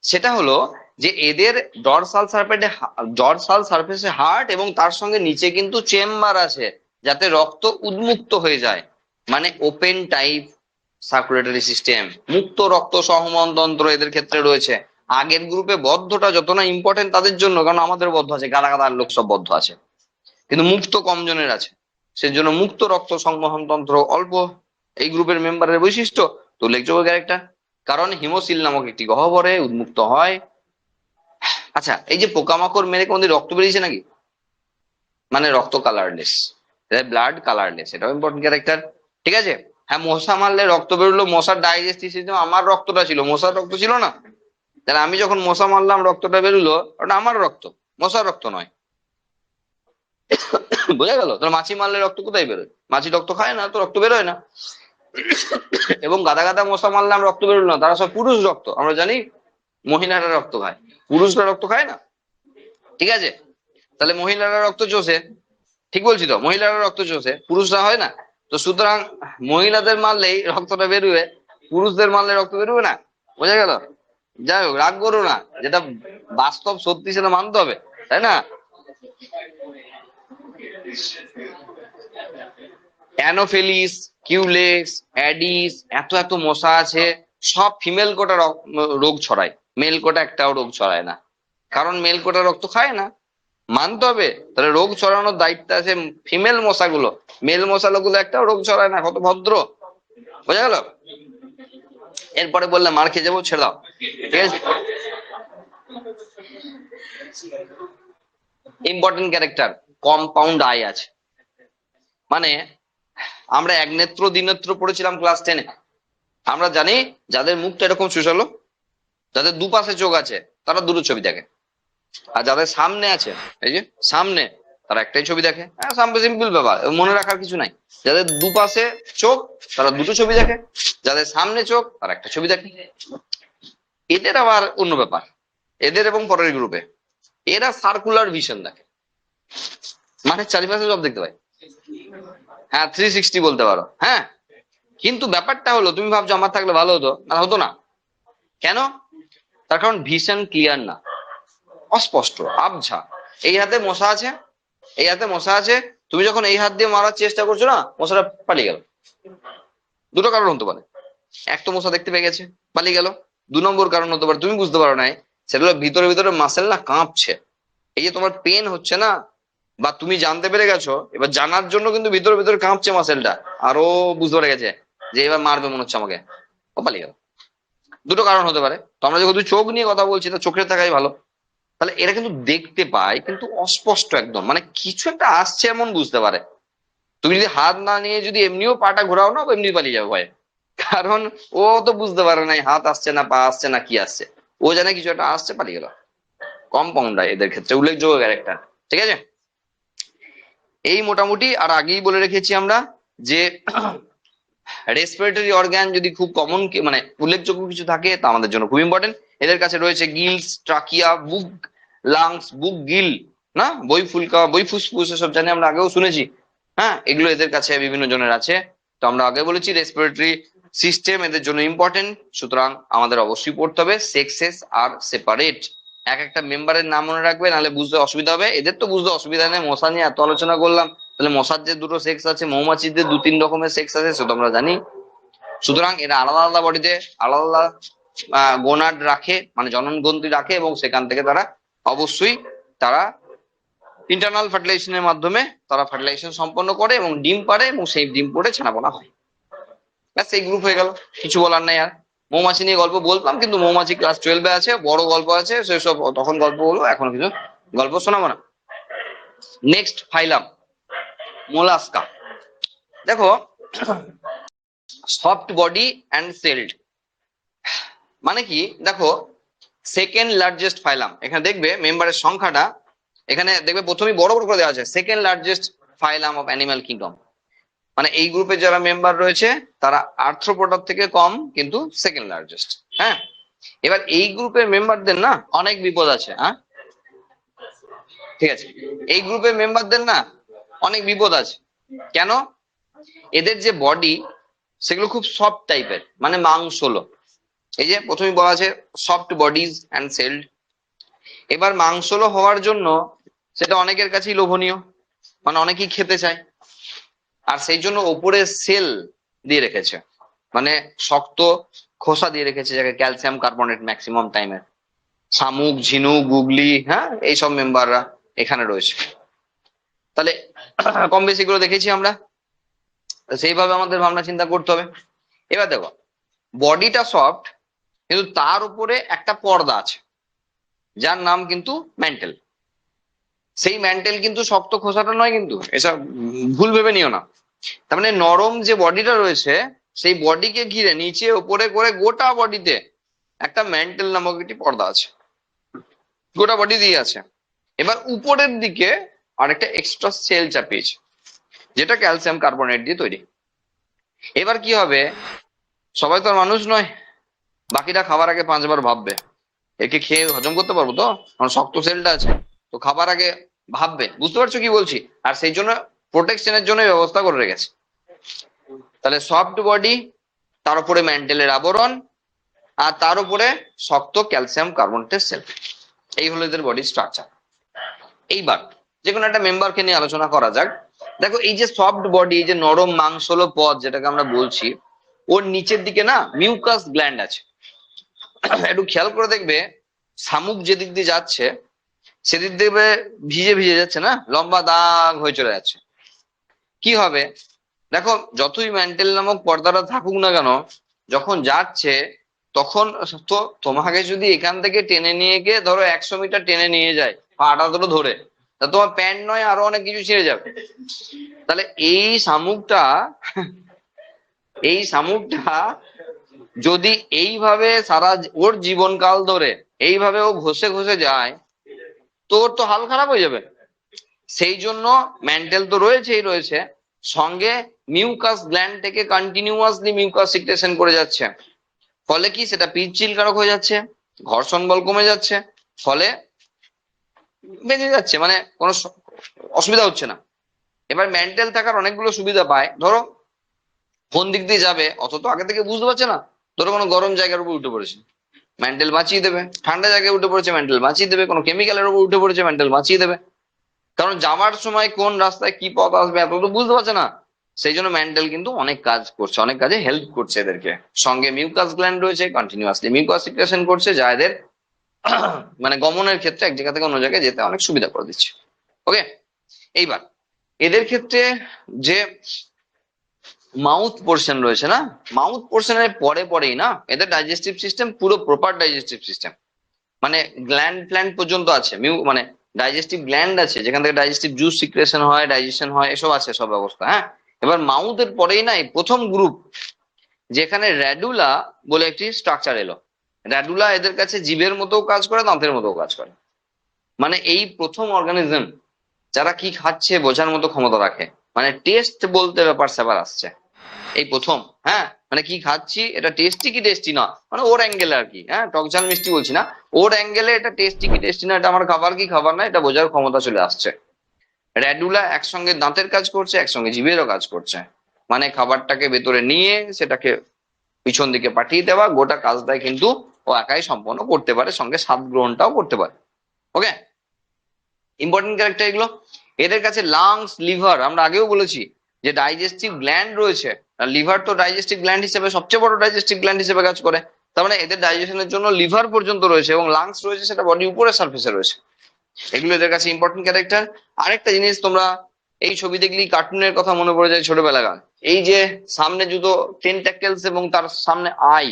সেটা হলো যে এদের ডরসাল সারফেসে হার্ট এবং তার সঙ্গে নিচে কিন্তু চেম্বার আছে যাতে রক্ত উন্মুক্ত হয়ে যায়, মানে ওপেন টাইপ সার্কুলেটরি সিস্টেম, মুক্ত রক্ত সহমন তন্ত্র এদের ক্ষেত্রে রয়েছে। আগের গ্রুপে বদ্ধটা যত না ইম্পর্টেন্ট তাদের জন্য, কারণ আমাদের বদ্ধ আছে, গাদা গাদা লোক সব বদ্ধ আছে, কিন্তু মুক্ত কম জনের আছে, সেজন্য মুক্ত রক্ত সংবহন তন্ত্র অল্প এই গ্রুপের মেম্বারের বৈশিষ্ট্য তো উল্লেখযোগ্য ক্যারেক্টার, কারণ হিমোসিল নামক একটি গহ্বরে উন্মুক্ত হয়। আচ্ছা, এই যে পোকামাকড় মেরে কোনদিন রক্ত বেরিয়েছে নাকি? মানে রক্ত কালারলেস, ব্লাড কালারলেস, এটাও ইম্পর্টেন্ট ক্যারেক্টার। ঠিক আছে, হ্যাঁ মশা মারলে রক্ত বেরোলো, মশার ডাইজেস্টিভ সিস্টেম, আমার রক্তটা ছিল, মশার রক্ত ছিল না। তাহলে আমি যখন মশা মারলাম রক্তটা বেরোলো, ওটা আমার রক্ত, মশার রক্ত নয়। বোঝা গেল? তাহলে মাছি মারলে রক্ত কোথায় বেরোয়? মাছি রক্ত খায় না, তো রক্ত বেরোয় না। এবং গাদা গাদা মশা মারলাম রক্ত বেরোলো না, তারা সব পুরুষ রক্ত, আমরা জানি মহিলারা রক্ত খায়, পুরুষরা রক্ত খায় না। ঠিক আছে, তাহলে মহিলারা রক্ত চোষে, ঠিক বলছি তো, মহিলারা রক্ত চোষে, পুরুষরা হয় না। তো সুতরাং মহিলাদের মারলেই রক্তটা বেরোবে, পুরুষদের মারলে রক্ত বেরোবে না। বোঝা গেল? যাই হোক, রাগ করো না, যেটা বাস্তব সত্যি সেটা মানতে হবে, তাই না? অ্যানোফেলিস, কিউলেক্স, অ্যাডিস, এত এত মশা আছে, সব ফিমেল কোটা রোগ ছড়ায়, মেল কোটা একটাও রোগ ছড়ায় না, কারণ মেল কোটা রক্ত খায় না। মানতে হবে, তাহলে রোগ ছড়ানোর দায়িত্ব আছে ফিমেল মশাগুলো, মেল মশাগুলো একটাও রোগ ছড়ায় না, কত ভদ্র। বোঝা গেল? এরপরে বললে মার খেয়ে যাবো, ছেড়ে দাও। ঠিক আছে, ইম্পর্টেন্ট ক্যারেক্টার কম্পাউন্ড আই আছে, মানে আমরা এক নেত্র দ্বিনেত্র পড়েছিলাম ক্লাস 10-এ। আমরা জানি যাদের মুখটা এরকম সুশালো, যাদের দুপাশে চোখ আছে, তারা দুটো ছবি দেখে, আর যাদের সামনে আছে, এই যে সামনে, তারা একটাই ছবি দেখে। হ্যাঁ, সিম্পল ব্যাপার, মনে রাখার কিছু নাই। যাদের দুপাশে চোখ তারা দুটো ছবি দেখে, যাদের সামনে চোখ তারা একটা ছবি দেখে। এদের আবার অন্য ব্যাপার, এদের এবং পরের গ্রুপে এরা সার্কুলার ভিশন দেখে, মানে চারিপাশে সব দেখতে পায়। হ্যাঁ, 360 বলতে পারো। হ্যাঁ, কিন্তু ব্যাপারটা হলো, তুমি ভাবছো আমার থাকলে ভালো হতো, না হতো না। কেন? তার কারণ ভিশন ক্লিয়ার না, অস্পষ্ট, আবঝা। এই হাতে মশা আছে, এই হাতে মশা আছে, তুমি যখন এই হাত দিয়ে মারার চেষ্টা করছো না, মশাটা পালিয়ে গেল। দুটো কারণ হতে পারে, এক তো মশা দেখতে পেয়ে গেছে, পালিয়ে গেল। 2 নম্বর কারণ হতে পারে তুমি বুঝতে পারো নাই, সেটা হলো ভিতরে ভিতরে মাসেল না কাঁপছে। এই যে তোমার পেন হচ্ছে না, বা তুমি জানতে পেরে গেছো, এবার জানার জন্য কিন্তু ভিতরে ভিতরে কাঁপছে মাসেলটা, আরো বুঝতে পেরে গেছে যে এবার মারবে মনে হচ্ছে আমাকে, ও পালিয়ে গেল। দুটো কারণ হতে পারে। তো আমরা যেহেতু চোখ নিয়ে কথা বলছি, তো চোখের থাকাই ভালো। তাহলে এরা কিন্তু দেখতে পায়, কিন্তু অস্পষ্ট একদম, মানে কিছু একটা আসছে এমন বুঝতে পারে। তুমি যদি হাত না নিয়ে যদি এমনিও পাটা ঘোরাও না, ও এমনি পালিয়ে যাবে ভয়ে, কারণ ও তো বুঝতে পারে নাই হাত আসছে না পা আসছে না কি আসছে, ও জানে কিছু একটা আসছে, পালিয়ে গেল। কম্পাউন্ডার এদের ক্ষেত্রে উল্লেখযোগ্য ক্যারেক্টার। ঠিক আছে, এই মোটামুটি। আর আগেই বলে রেখেছি আমরা যে রেসপিরেটরি অর্গান যদি খুব কমন মানে উল্লেখযোগ্য কিছু থাকে, তা আমাদের জন্য খুব ইম্পর্টেন্ট। এদের কাছে রয়েছে গিলস, ট্রাকিয়া, বুক, লাংস, বুক, গিল, না বই ফুলকা, বই ফুসফুস, এসব জানি আমরা আগেও শুনেছি। হ্যাঁ, এগুলো এদের কাছে বিভিন্ন জনের আছে। তো আমরা আগে বলেছি রেসপিরেটরি সিস্টেম এদের জন্য ইম্পর্টেন্ট, সুতরাং আমাদের অবশ্যই পড়তে হবে সেক্সেস আর সেপারেট। এক একটা মেম্বারের নাম মনে রাখবে, নাহলে বুঝতে অসুবিধা হবে। এদের তো বুঝতে অসুবিধা নেই, মশা নিয়ে এত আলোচনা করলাম, তাহলে মশার যে দুটো সেক্স আছে, মৌমাছিদের 2-3 রকমের সেক্স আছে, সেটা আমরা জানি। সুতরাং এরা আলাদা আলাদা বডিতে আলাদা আলাদা গোনাড রাখে, মানে জনন গ্রন্থি রাখে, এবং সেখান থেকে তারা অবশ্যই তারা ইন্টারনাল ফার্টিলাইজেশনের মাধ্যমে তারা ফার্টিলাইজেশন সম্পন্ন করে এবং ডিম পাড়ে, এবং সেই ডিম পড়ে ছানাপোনা হয়। ব্যাস, এই গ্রুপ হয়ে গেল, কিছু বলার নেই আর। মৌমাছি নিয়ে গল্প বলতাম, কিন্তু মৌমাছি ক্লাস 12-এ আছে, বড় গল্প আছে, সেসব তখন গল্প বলবো, এখন কিছু গল্প শোনাবো না। Next phylum mollusca. দেখো, সফট বডি অ্যান্ড সেলড, মানে কি? দেখো, সেকেন্ড লার্জেস্ট ফাইলাম, এখানে দেখবে মেম্বারের সংখ্যাটা, এখানে দেখবে প্রথমেই বড় বড় করে দেওয়া আছে, second largest phylum of animal kingdom, মানে এই গ্রুপে যারা মেম্বার রয়েছে তারা আর্থ্রোপোডার থেকে কম, কিন্তু সেকেন্ড লার্জেস্ট। হ্যাঁ, এবার এই গ্রুপের মেম্বারদের না অনেক বিপদ আছে। হ্যাঁ, ঠিক আছে, এই গ্রুপের মেম্বারদের না অনেক বিপদ আছে। কেন? এদের যে বডি, সেগুলো খুব সফট টাইপের, মানে মাংসলো, এই যে প্রথমে বলা আছে সফট বডিজ অ্যান্ড সেলড। এবার মাংসলো হওয়ার জন্য সেটা অনেকের কাছেই লোভনীয়, মানে অনেকেই খেতে চায়, আর সেই জন্য ওপরে সেল দিয়ে রেখেছে, মানে শক্ত খোসা দিয়ে রেখেছে, যাকে ক্যালসিয়াম কার্বনেট ম্যাক্সিমাম টাইমের। শামুক, ঝিনুক, গুগলি, হ্যাঁ, এইসব মেম্বাররা এখানে রয়েছে। তাহলে কম বেশি গুলো দেখেছি আমরা, সেইভাবে আমাদের ভাবনা চিন্তা করতে হবে। এবার দেখো, বডিটা সফট, কিন্তু তার উপরে একটা পর্দা আছে যার নাম কিন্তু ম্যান্টেল। সেই ম্যান্টেল কিন্তু শক্ত খোসাটা নয়, কিন্তু এসব ভুল ভেবে নিও না। তার মানে নরম যে বডিটা রয়েছে, সেই বডিকে ঘিরে নিচে উপরে করে গোটা বডিতে একটা ম্যান্টেল নামক একটি পর্দা আছে, গোটা বডি দিয়ে আছে। এবার উপরের দিকে আরেকটা এক্সট্রা সেল চাপিয়েছে, যেটা ক্যালসিয়াম কার্বনেট দিয়ে তৈরি। এবার কি হবে, সবাই তো আর মানুষ নয়, বাকিটা খাবার আগে 5 বার ভাববে একে খেয়ে হজম করতে পারবো তো, কারণ শক্ত সেলটা আছে, তো খাবার আগে ভাববে। বুঝতে পারছো কি বলছি? আর সেই জন্য প্রোটেকশনের জন্য ব্যবস্থা করে রেখেছে। তাহলে সফট বডি, তার উপরে ম্যান্টেলের আবরণ, আর তার উপরে শক্ত ক্যালসিয়াম কার্বনেটের সেল। এই হলো এদের বডি স্ট্রাকচার। এইবার যে কোনো একটা মেম্বারকে নিয়ে আলোচনা করা যাক। দেখো, এই যে সফট বডি, এই যে নরম মাংসলো পদ যেটাকে আমরা বলছি, ওর নিচের দিকে না মিউকাস গ্ল্যান্ড আছে। একটু খেয়াল করে দেখবে, শামুক যেদিক দিয়ে যাচ্ছে সেদিক দেখবে ভিজে ভিজে যাচ্ছে না, লম্বা দাগ হয়ে চলে যাচ্ছে। কি হবে দেখো, যতই ম্যান্টেল নামক পর্দাটা থাকুক না কেন, যখন যাচ্ছে তখন তো তোমাকে যদি এখান থেকে টেনে নিয়ে গিয়ে ধরো 100 মিটার টেনে নিয়ে যায় পাটা ধরো ধরে, তা তোমার প্যান্ট নয় আরো অনেক কিছু ছিঁড়ে যাবে। তাহলে এই শামুকটা যদি এইভাবে সারা ওর জীবনকাল ধরে এইভাবে ও ঘষে ঘষে যায়, তো ওর তো হাল খারাপ হয়ে যাবে। সেই জন্য ম্যান্টেল তো রয়েছেই রয়েছে, সঙ্গে মিউকাস গ্ল্যান্ড থেকে কন্টিনিউয়াসলি মিউকাস সিক্রেশন করে যাচ্ছে। ফলে কি, সেটা পিচ্ছিল কারক হয়ে যাচ্ছে, ঘর্ষণ বল কমে যাচ্ছে, ফলে বেঁচে যাচ্ছে, মানে কোনো অসুবিধা হচ্ছে না। এবার ম্যান্টেল থাকার অনেকগুলো সুবিধা পায়। ধরো কোন দিক দিয়ে যাবে অত তো আগে থেকে বুঝতে পারছে না, ধরো কোনো গরম জায়গার উপর উঠে পড়েছে, ম্যান্টেল বাঁচিয়ে দেবে। ঠান্ডা জায়গায় উঠে পড়েছে, ম্যান্টেল বাঁচিয়ে দেবে। কোনো কেমিক্যালের উপর উঠে পড়েছে, ম্যান্টেল বাঁচিয়ে দেবে। কারণ যাওয়ার সময় কোন রাস্তায় কি পথ আসবে এত তো বুঝতে পারছে না। সেই জন্য ম্যান্টেল কিন্তু অনেক কাজ করছে, অনেক কাজে হেল্প করছে এদেরকে। সঙ্গে মিউকাস গ্ল্যান্ড রয়েছে, কন্টিনিউয়াসলি মিউকাস সিক্রেশন করছে, যা এদের মানে গমনের ক্ষেত্রে এক জায়গা থেকে অন্য জায়গায় যেতে অনেক সুবিধা করে দিচ্ছে। ওকে, এইবার এদের ক্ষেত্রে যে মাউথ পোর্শন রয়েছে না, মাউথ পোর্শনের পরে পরেই না এদের ডাইজেস্টিভ সিস্টেম পুরো প্রপার ডাইজেস্টিভ সিস্টেম, মানে গ্ল্যান্ড ফ্ল্যান্ড পর্যন্ত আছে, মানে ডাইজেস্টিভ গ্ল্যান্ড আছে যেখান থেকে ডাইজেস্টিভ জুস সিক্রেশন হয়, ডাইজেশন হয়, এসব আছে সব ব্যবস্থা। হ্যাঁ, এবার মাউথের পরেই না প্রথম গ্রুপ যেখানে র্যাডুলা বলে একটি স্ট্রাকচার এলো। র্যাডুলা এদের কাছে জিভের মতো কাজ করে, দাঁতের মতো কাজ করে। মানে এই প্রথম অর্গানিজম যারা কি খাচ্ছে বোঝার মতো ক্ষমতা রাখে, মানে টেস্ট বলতে ব্যাপার স্যাপার আসছে এই প্রথম। হ্যাঁ, মানে কি খাচ্ছি এটা টেস্টি কি টেস্টি না, মানে ওর অ্যাঙ্গেলে আর কি। হ্যাঁ, টক ঝাল মিষ্টি বলছি না, ওর অ্যাঙ্গেলে এটা টেস্টি কি টেস্টি না, এটা আমার খাবার কি খাবার না, এটা বোঝার ক্ষমতা চলে আসছে। র্যাডুলা একসঙ্গে দাঁতের কাজ করছে, একসঙ্গে জিভেরও কাজ করছে, মানে খাবারটাকে ভেতরে নিয়ে সেটাকে পিছন দিকে পাঠিয়ে দেওয়া, গোটা কাজটাই কিন্তু ও একাই সম্পন্ন করতে পারে, সঙ্গে স্বাদ গ্রহণটাও করতে পারে। ওকে, ইম্পর্টেন্ট ক্যারেক্টার এগুলো। এদের কাছে লাংস, লিভার, আমরা আগেও বলেছি যে ডাইজেস্টিভ গ্ল্যান্ড রয়েছে, লিভার তো ডাইজেস্টিভ গ্ল্যান্ড হিসেবে সবচেয়ে বড় ডাইজেস্টিভ গ্ল্যান্ড হিসেবে কাজ করে। তার মানে এদের ডাইজেশনের জন্য লিভার পর্যন্ত রয়েছে, এবং লাংস রয়েছে, সেটা বডির উপরে সার্ফেসে রয়েছে। এগুলো এদের কাছে ইম্পর্টেন্ট ক্যারেক্টার। আরেকটা জিনিস, তোমরা এই ছবি দেখলেই কার্টুনের কথা মনে পড়ে যায় ছোটবেলাকার, এই যে সামনে দুটো টেন্টাকেলস এবং তার সামনে আই,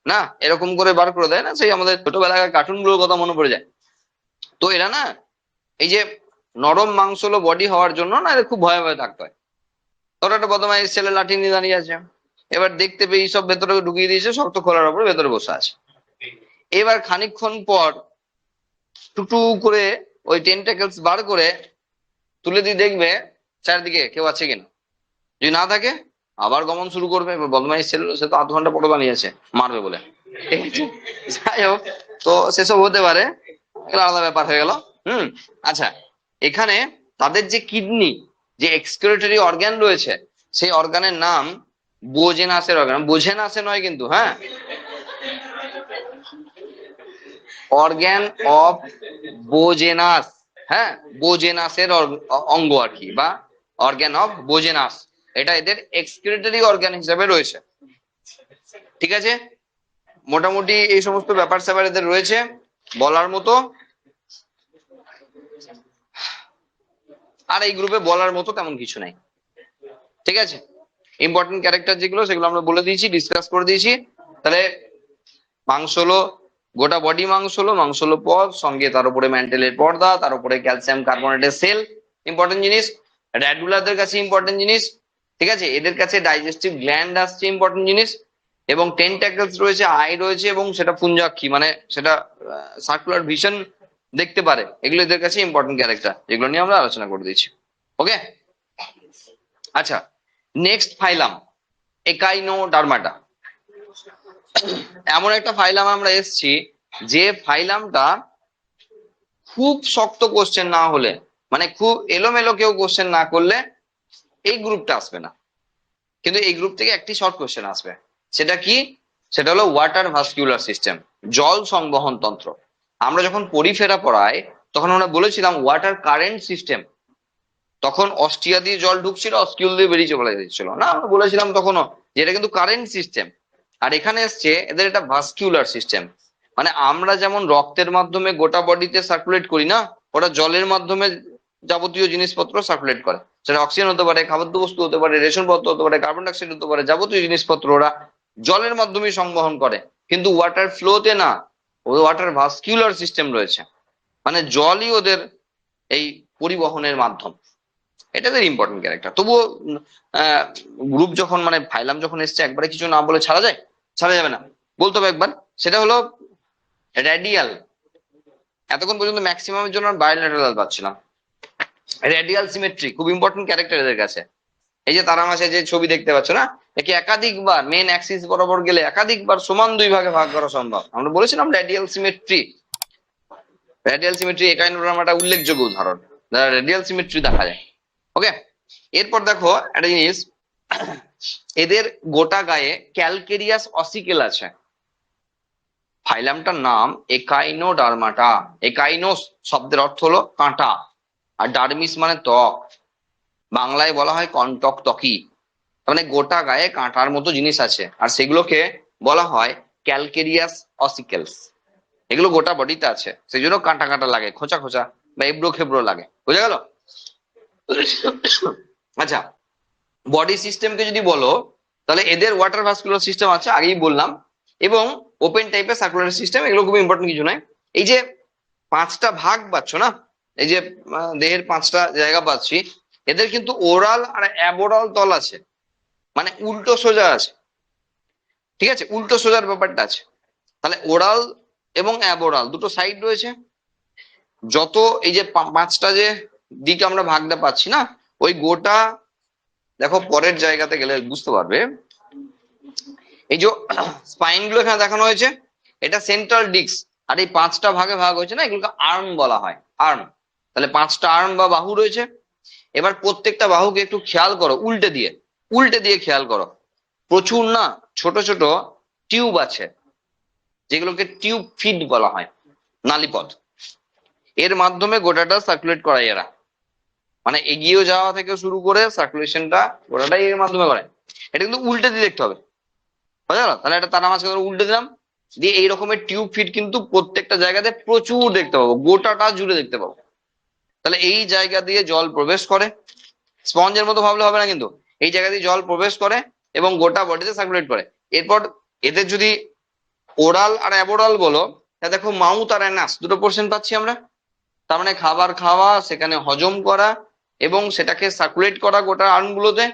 না এরকম করে বার করে দেয় না, সেই আমাদের ছোটবেলাকার কার্টুন গুলোর কথা মনে পড়ে যায়। তো এরা না এই যে নরম মাংসলো বডি হওয়ার জন্য না এদের খুব ভয়ে ভয়ে থাকতে হয়। ধরো একটা বদমাইশ ছেলে লাঠি নিয়ে দাঁড়িয়ে আছে, এবার দেখতে পেয়ে সব ভেতরে ঢুকিয়ে দিয়েছে, শক্ত খোলার উপরে ভেতরে বসে আছে। এবার খানিকক্ষণ পর টুকটু করে ওই টেন্টাকেলস বার করে তুলে দিয়ে দেখবে চারিদিকে কেউ আছে কিনা। যদি না থাকে আবার গমন শুরু করবে। এবার বদমাইশ ছেলে, সে তো 0.5 ঘন্টা পরে বানিয়েছে মারবে বলে, ঠিক আছে? যাই হোক, তো সেসব হতে পারে, এগুলো আলাদা ব্যাপার হয়ে গেল। আচ্ছা, এখানে তাদের যে কিডনি, যে এক্সক্রিটরি অর্গান রয়েছে, সেই অর্গানের নাম বোজেনাসের অর্গান। বোঝেনাসে নয় কিন্তু, হ্যাঁ, অর্গ্যান অফ বোজেনাস, হ্যাঁ বোজেনাসের অঙ্গ আর কি, বা অর্গ্যান অফ বোজেনাস, এটা এদের এক্সক্রিটরি অর্গ্যান হিসেবে রয়েছে। ঠিক আছে, মোটামুটি এই সমস্ত ব্যাপার স্যাপার এদের রয়েছে বলার মতো। আর এই গ্রুপে বলার মতো তেমন কিছু নাই। ঠিক আছে, ইম্পর্টেন্ট ক্যারেক্টার যেগুলো সেগুলো আমরা বলে দিয়েছি, ডিসকাস করে দিয়েছি। তাহলে মাংস হলো গোটা বডি, মাংস হলো পদ, সঙ্গে তার উপরে ম্যান্টেলের পর্দা, তার উপরে ক্যালসিয়াম কার্বনেটের সেল, ইম্পর্টেন্ট জিনিস। র্যাডুলারদের কাছে ইম্পর্টেন্ট জিনিস। ঠিক আছে, এদের কাছে ডাইজেস্টিভ গ্ল্যান্ড আসছে, ইম্পর্টেন্ট জিনিস। এবং টেন্টাকলস রয়েছে, আই রয়েছে, এবং সেটা পুঞ্জাক্ষী, মানে সেটা সার্কুলার ভিশন দেখতে পারে। এগুলো এদের কাছে ইম্পর্টেন্ট ক্যারেক্টার, যেগুলো নিয়ে আমরা আলোচনা করে দিয়েছি। ওকে, আচ্ছা, নেক্সট ফাইলাম একাইনোডার্মাটা। এমন একটা ফাইলাম আমরা এসছি যে ফাইলামটা খুব শক্ত কোশ্চেন না হলে, মানে খুব এলোমেলো কেউ কোশ্চেন না করলে এই গ্রুপটা আসবে না, কিন্তু এই গ্রুপ থেকে একটি শর্ট কোশ্চেন আসবে। সেটা কি? সেটা হলো ওয়াটার ভাস্কুলার সিস্টেম, জল সংবহন তন্ত্র। আমরা যখন পরিফেরা পড়াই তখন আমরা বলেছিলাম ওয়াটার কারেন্ট সিস্টেম, তখন অস্ট্রিয়া দিয়ে জল ঢুকছিল, অস্কিউল দিয়ে বেরিয়ে চলে যাচ্ছিল না, আমরা বলেছিলাম তখনও যে এটা কিন্তু কারেন্ট সিস্টেম। আর এখানে এসছে এদের এটা ভাস্কিউলার সিস্টেম, মানে আমরা যেমন রক্তের মাধ্যমে গোটা বডিতে সার্কুলেট করি না, ওরা জলের মাধ্যমে যাবতীয় জিনিসপত্র সার্কুলেট করে। সেটা অক্সিজেন হতে পারে, খাদ্য বস্তু হতে পারে, রেশন পত্র হতে পারে, কার্বন ডাইঅক্সাইড হতে পারে, যাবতীয় জিনিসপত্র ওরা জলের মাধ্যমে সংবহন করে। কিন্তু ওয়াটার ফ্লোতে না, ওয়াটার ভাস্কিউলার সিস্টেম রয়েছে, মানে জলই ওদের এই পরিবহনের মাধ্যম। এটা তো ইম্পর্টেন্ট ক্যারেক্টার। তবুও গ্রুপ যখন, মানে ফাইলাম যখন এসছে, একবারে কিছু না বলে ছাড়া যায়? ছাড়া যাবে না, বলতে হবে একবার। সেটা হলো রেডিয়াল। এতক্ষণ পর্যন্ত ম্যাক্সিমামের জন্য বায়োল্যাটারাল পাচ্ছিলাম। রেডিয়াল সিমেট্রি খুব ইম্পর্টেন্ট ক্যারেক্টার এদের কাছে। এই যে তারা মাসে যে ছবি দেখতে পাচ্ছ না, একে একাধিকবার মেন অ্যাক্সিস বরাবর গেলে একাধিকবার সমান দুই ভাগে ভাগ করা সম্ভব। আমরা বলেছিলাম radial symmetry. Radial symmetry Echinodermata উল্লেখযোগ্য উদাহরণ, রেডিয়াল সিমেট্রি দেখা যায়। ওকে, এরপর দেখো একটা জিনিস, এদের গোটা গায়ে ক্যালকেরিয়াস অসিকেল আছে। ফাইলামটার নাম একাইনোডার্মাটা। একাইনোস শব্দের অর্থ হলো কাঁটা, আর ডার্মিস মানে ত্বক, বাংলায় বলা হয় কন্টক ত্বকি। মানে গোটা গায়ে কাঁটার মতো জিনিস আছে, আর সেগুলোকে বলা হয় ক্যালকেরিয়াস অসিকেলস। এগুলো গোটা বডিতে আছে, সেই জন্য কাঁটা কাঁটা লাগে, খোঁচা খোঁচা বা এবড়ো খেবড়ো লাগে। বুঝা গেল? আচ্ছা, বডি সিস্টেমকে যদি বলো তাহলে এদের ওয়াটার ভাস্কুলার সিস্টেম আছে, আগেই বললাম, এবং ওপেন টাইপের সার্কুলার সিস্টেম। এগুলো খুব ইম্পর্টেন্ট কিছু নয়। এই যে পাঁচটা ভাগ পাচ্ছ না, এই যে দেহের পাঁচটা জায়গা পাচ্ছি, এদের কিন্তু ওরাল আর অ্যাবোরাল তল আছে, মানে উল্টো সোজা আছে। ঠিক আছে, উল্টো সোজার ব্যাপারটা আছে। তাহলে ওরাল এবং অ্যাবোরাল দুটো সাইড রয়েছে। যত এই যে পাঁচটা যে দিক আমরা ভাগটা পাচ্ছি না, ওই গোটা, দেখো পরের জায়গাতে গেলে বুঝতে পারবে। এই যে স্পাইন গুলো এখানে দেখানো হয়েছে, এটা সেন্ট্রাল ডিস্ক, আর এই পাঁচটা ভাগে ভাগ হয়েছে না, এগুলোকে আর্ম বলা হয়, আর্ম। তাহলে পাঁচটা আর্ম বা বাহু রয়েছে। এবার প্রত্যেকটা বাহুকে একটু খেয়াল করো, উল্টে দিয়ে, উল্টে দিয়ে খেয়াল করো। প্রচুর না ছোট ছোট টিউব আছে, যেগুলোকে টিউব ফিড বলা হয়, নালীপথ। এর মাধ্যমে গোটাটা সার্কুলেট করায় এরা, মানে এগিয়ে যাওয়া থেকে শুরু করে সার্কুলেশনটা গোটাটাই এর মাধ্যমে করে। এটা কিন্তু উল্টে দিয়ে দেখতে হবে, বুঝা গেল? তাহলে এটা তারা মাঝখানে উল্টে দিলাম, দিয়ে এই রকমের টিউব ফিড কিন্তু প্রত্যেকটা জায়গাতে প্রচুর দেখতে পাবো, গোটাটা জুড়ে দেখতে পাবো। তাহলে এই জায়গা দিয়ে জল প্রবেশ করে, স্পঞ্জের মতো ভাবলে হবে না কিন্তু, এই জায়গা দিয়ে জল প্রবেশ করে এবং গোটা বডিতে সার্কুলেট করে। এরপর এদের যদি ওরাল আর অ্যাবোরাল বলো, তা দেখো মাউথ আর অ্যানাস দুটো পোর্শন পাচ্ছি আমরা। তার মানে খাবার খাওয়া, সেখানে হজম করা, এবং সেটাকে সার্কুলেট করা গোটা আর্মগুলোতে,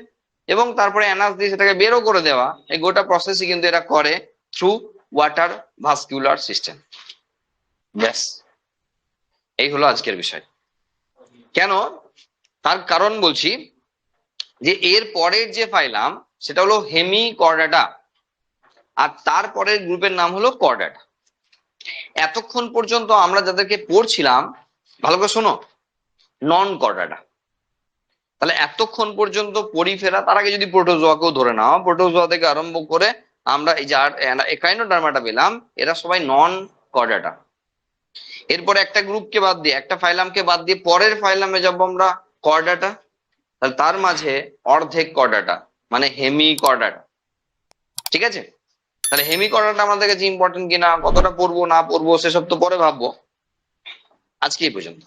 এবং তারপরে অ্যানাস দিয়ে সেটাকে বেরো করে দেওয়া। এই গোটা প্রসেসই কিন্তু এরা করে থ্রু ওয়াটার ভাস্কুলার সিস্টেম। ব্যাস, এই হলো আজকের বিষয়। কেন? তার কারণ বলছি, যে এর পরের যে ফাইলাম সেটা হলো হেমিকর্ডাটা, আর তারপরের গ্রুপের নাম হলো কর্ডাটা। এতক্ষণ পর্যন্ত আমরা যাদেরকে পড়ছিলাম, ভালো করে শোনো, নন কর্ডাটা। তাহলে এতক্ষণ পর্যন্ত পরিফেরা, তার আগে যদি প্রোটোজোয়াকেও ধরে নাও, প্রোটোজোয়া থেকে আরম্ভ করে আমরা এই যে একাইনোডার্মাটা পেলাম, এরা সবাই নন কর্ডাটা। এরপর একটা গ্রুপকে বাদ দিয়ে, একটা ফাইলামকে বাদ দিয়ে পরের ফাইলামে যাবো আমরা কর্ডাটা। তাহলে তার মাঝে অর্ধেক কর্ডাটা মানে হেমি কর্ডাটা। ঠিক আছে, তাহলে হেমি কর্ডাটা আমাদের কাছে ইম্পর্টেন্ট কিনা, কতটা পড়বো না পড়বো সেসব তো পরে ভাববো। আজকে এই পর্যন্ত।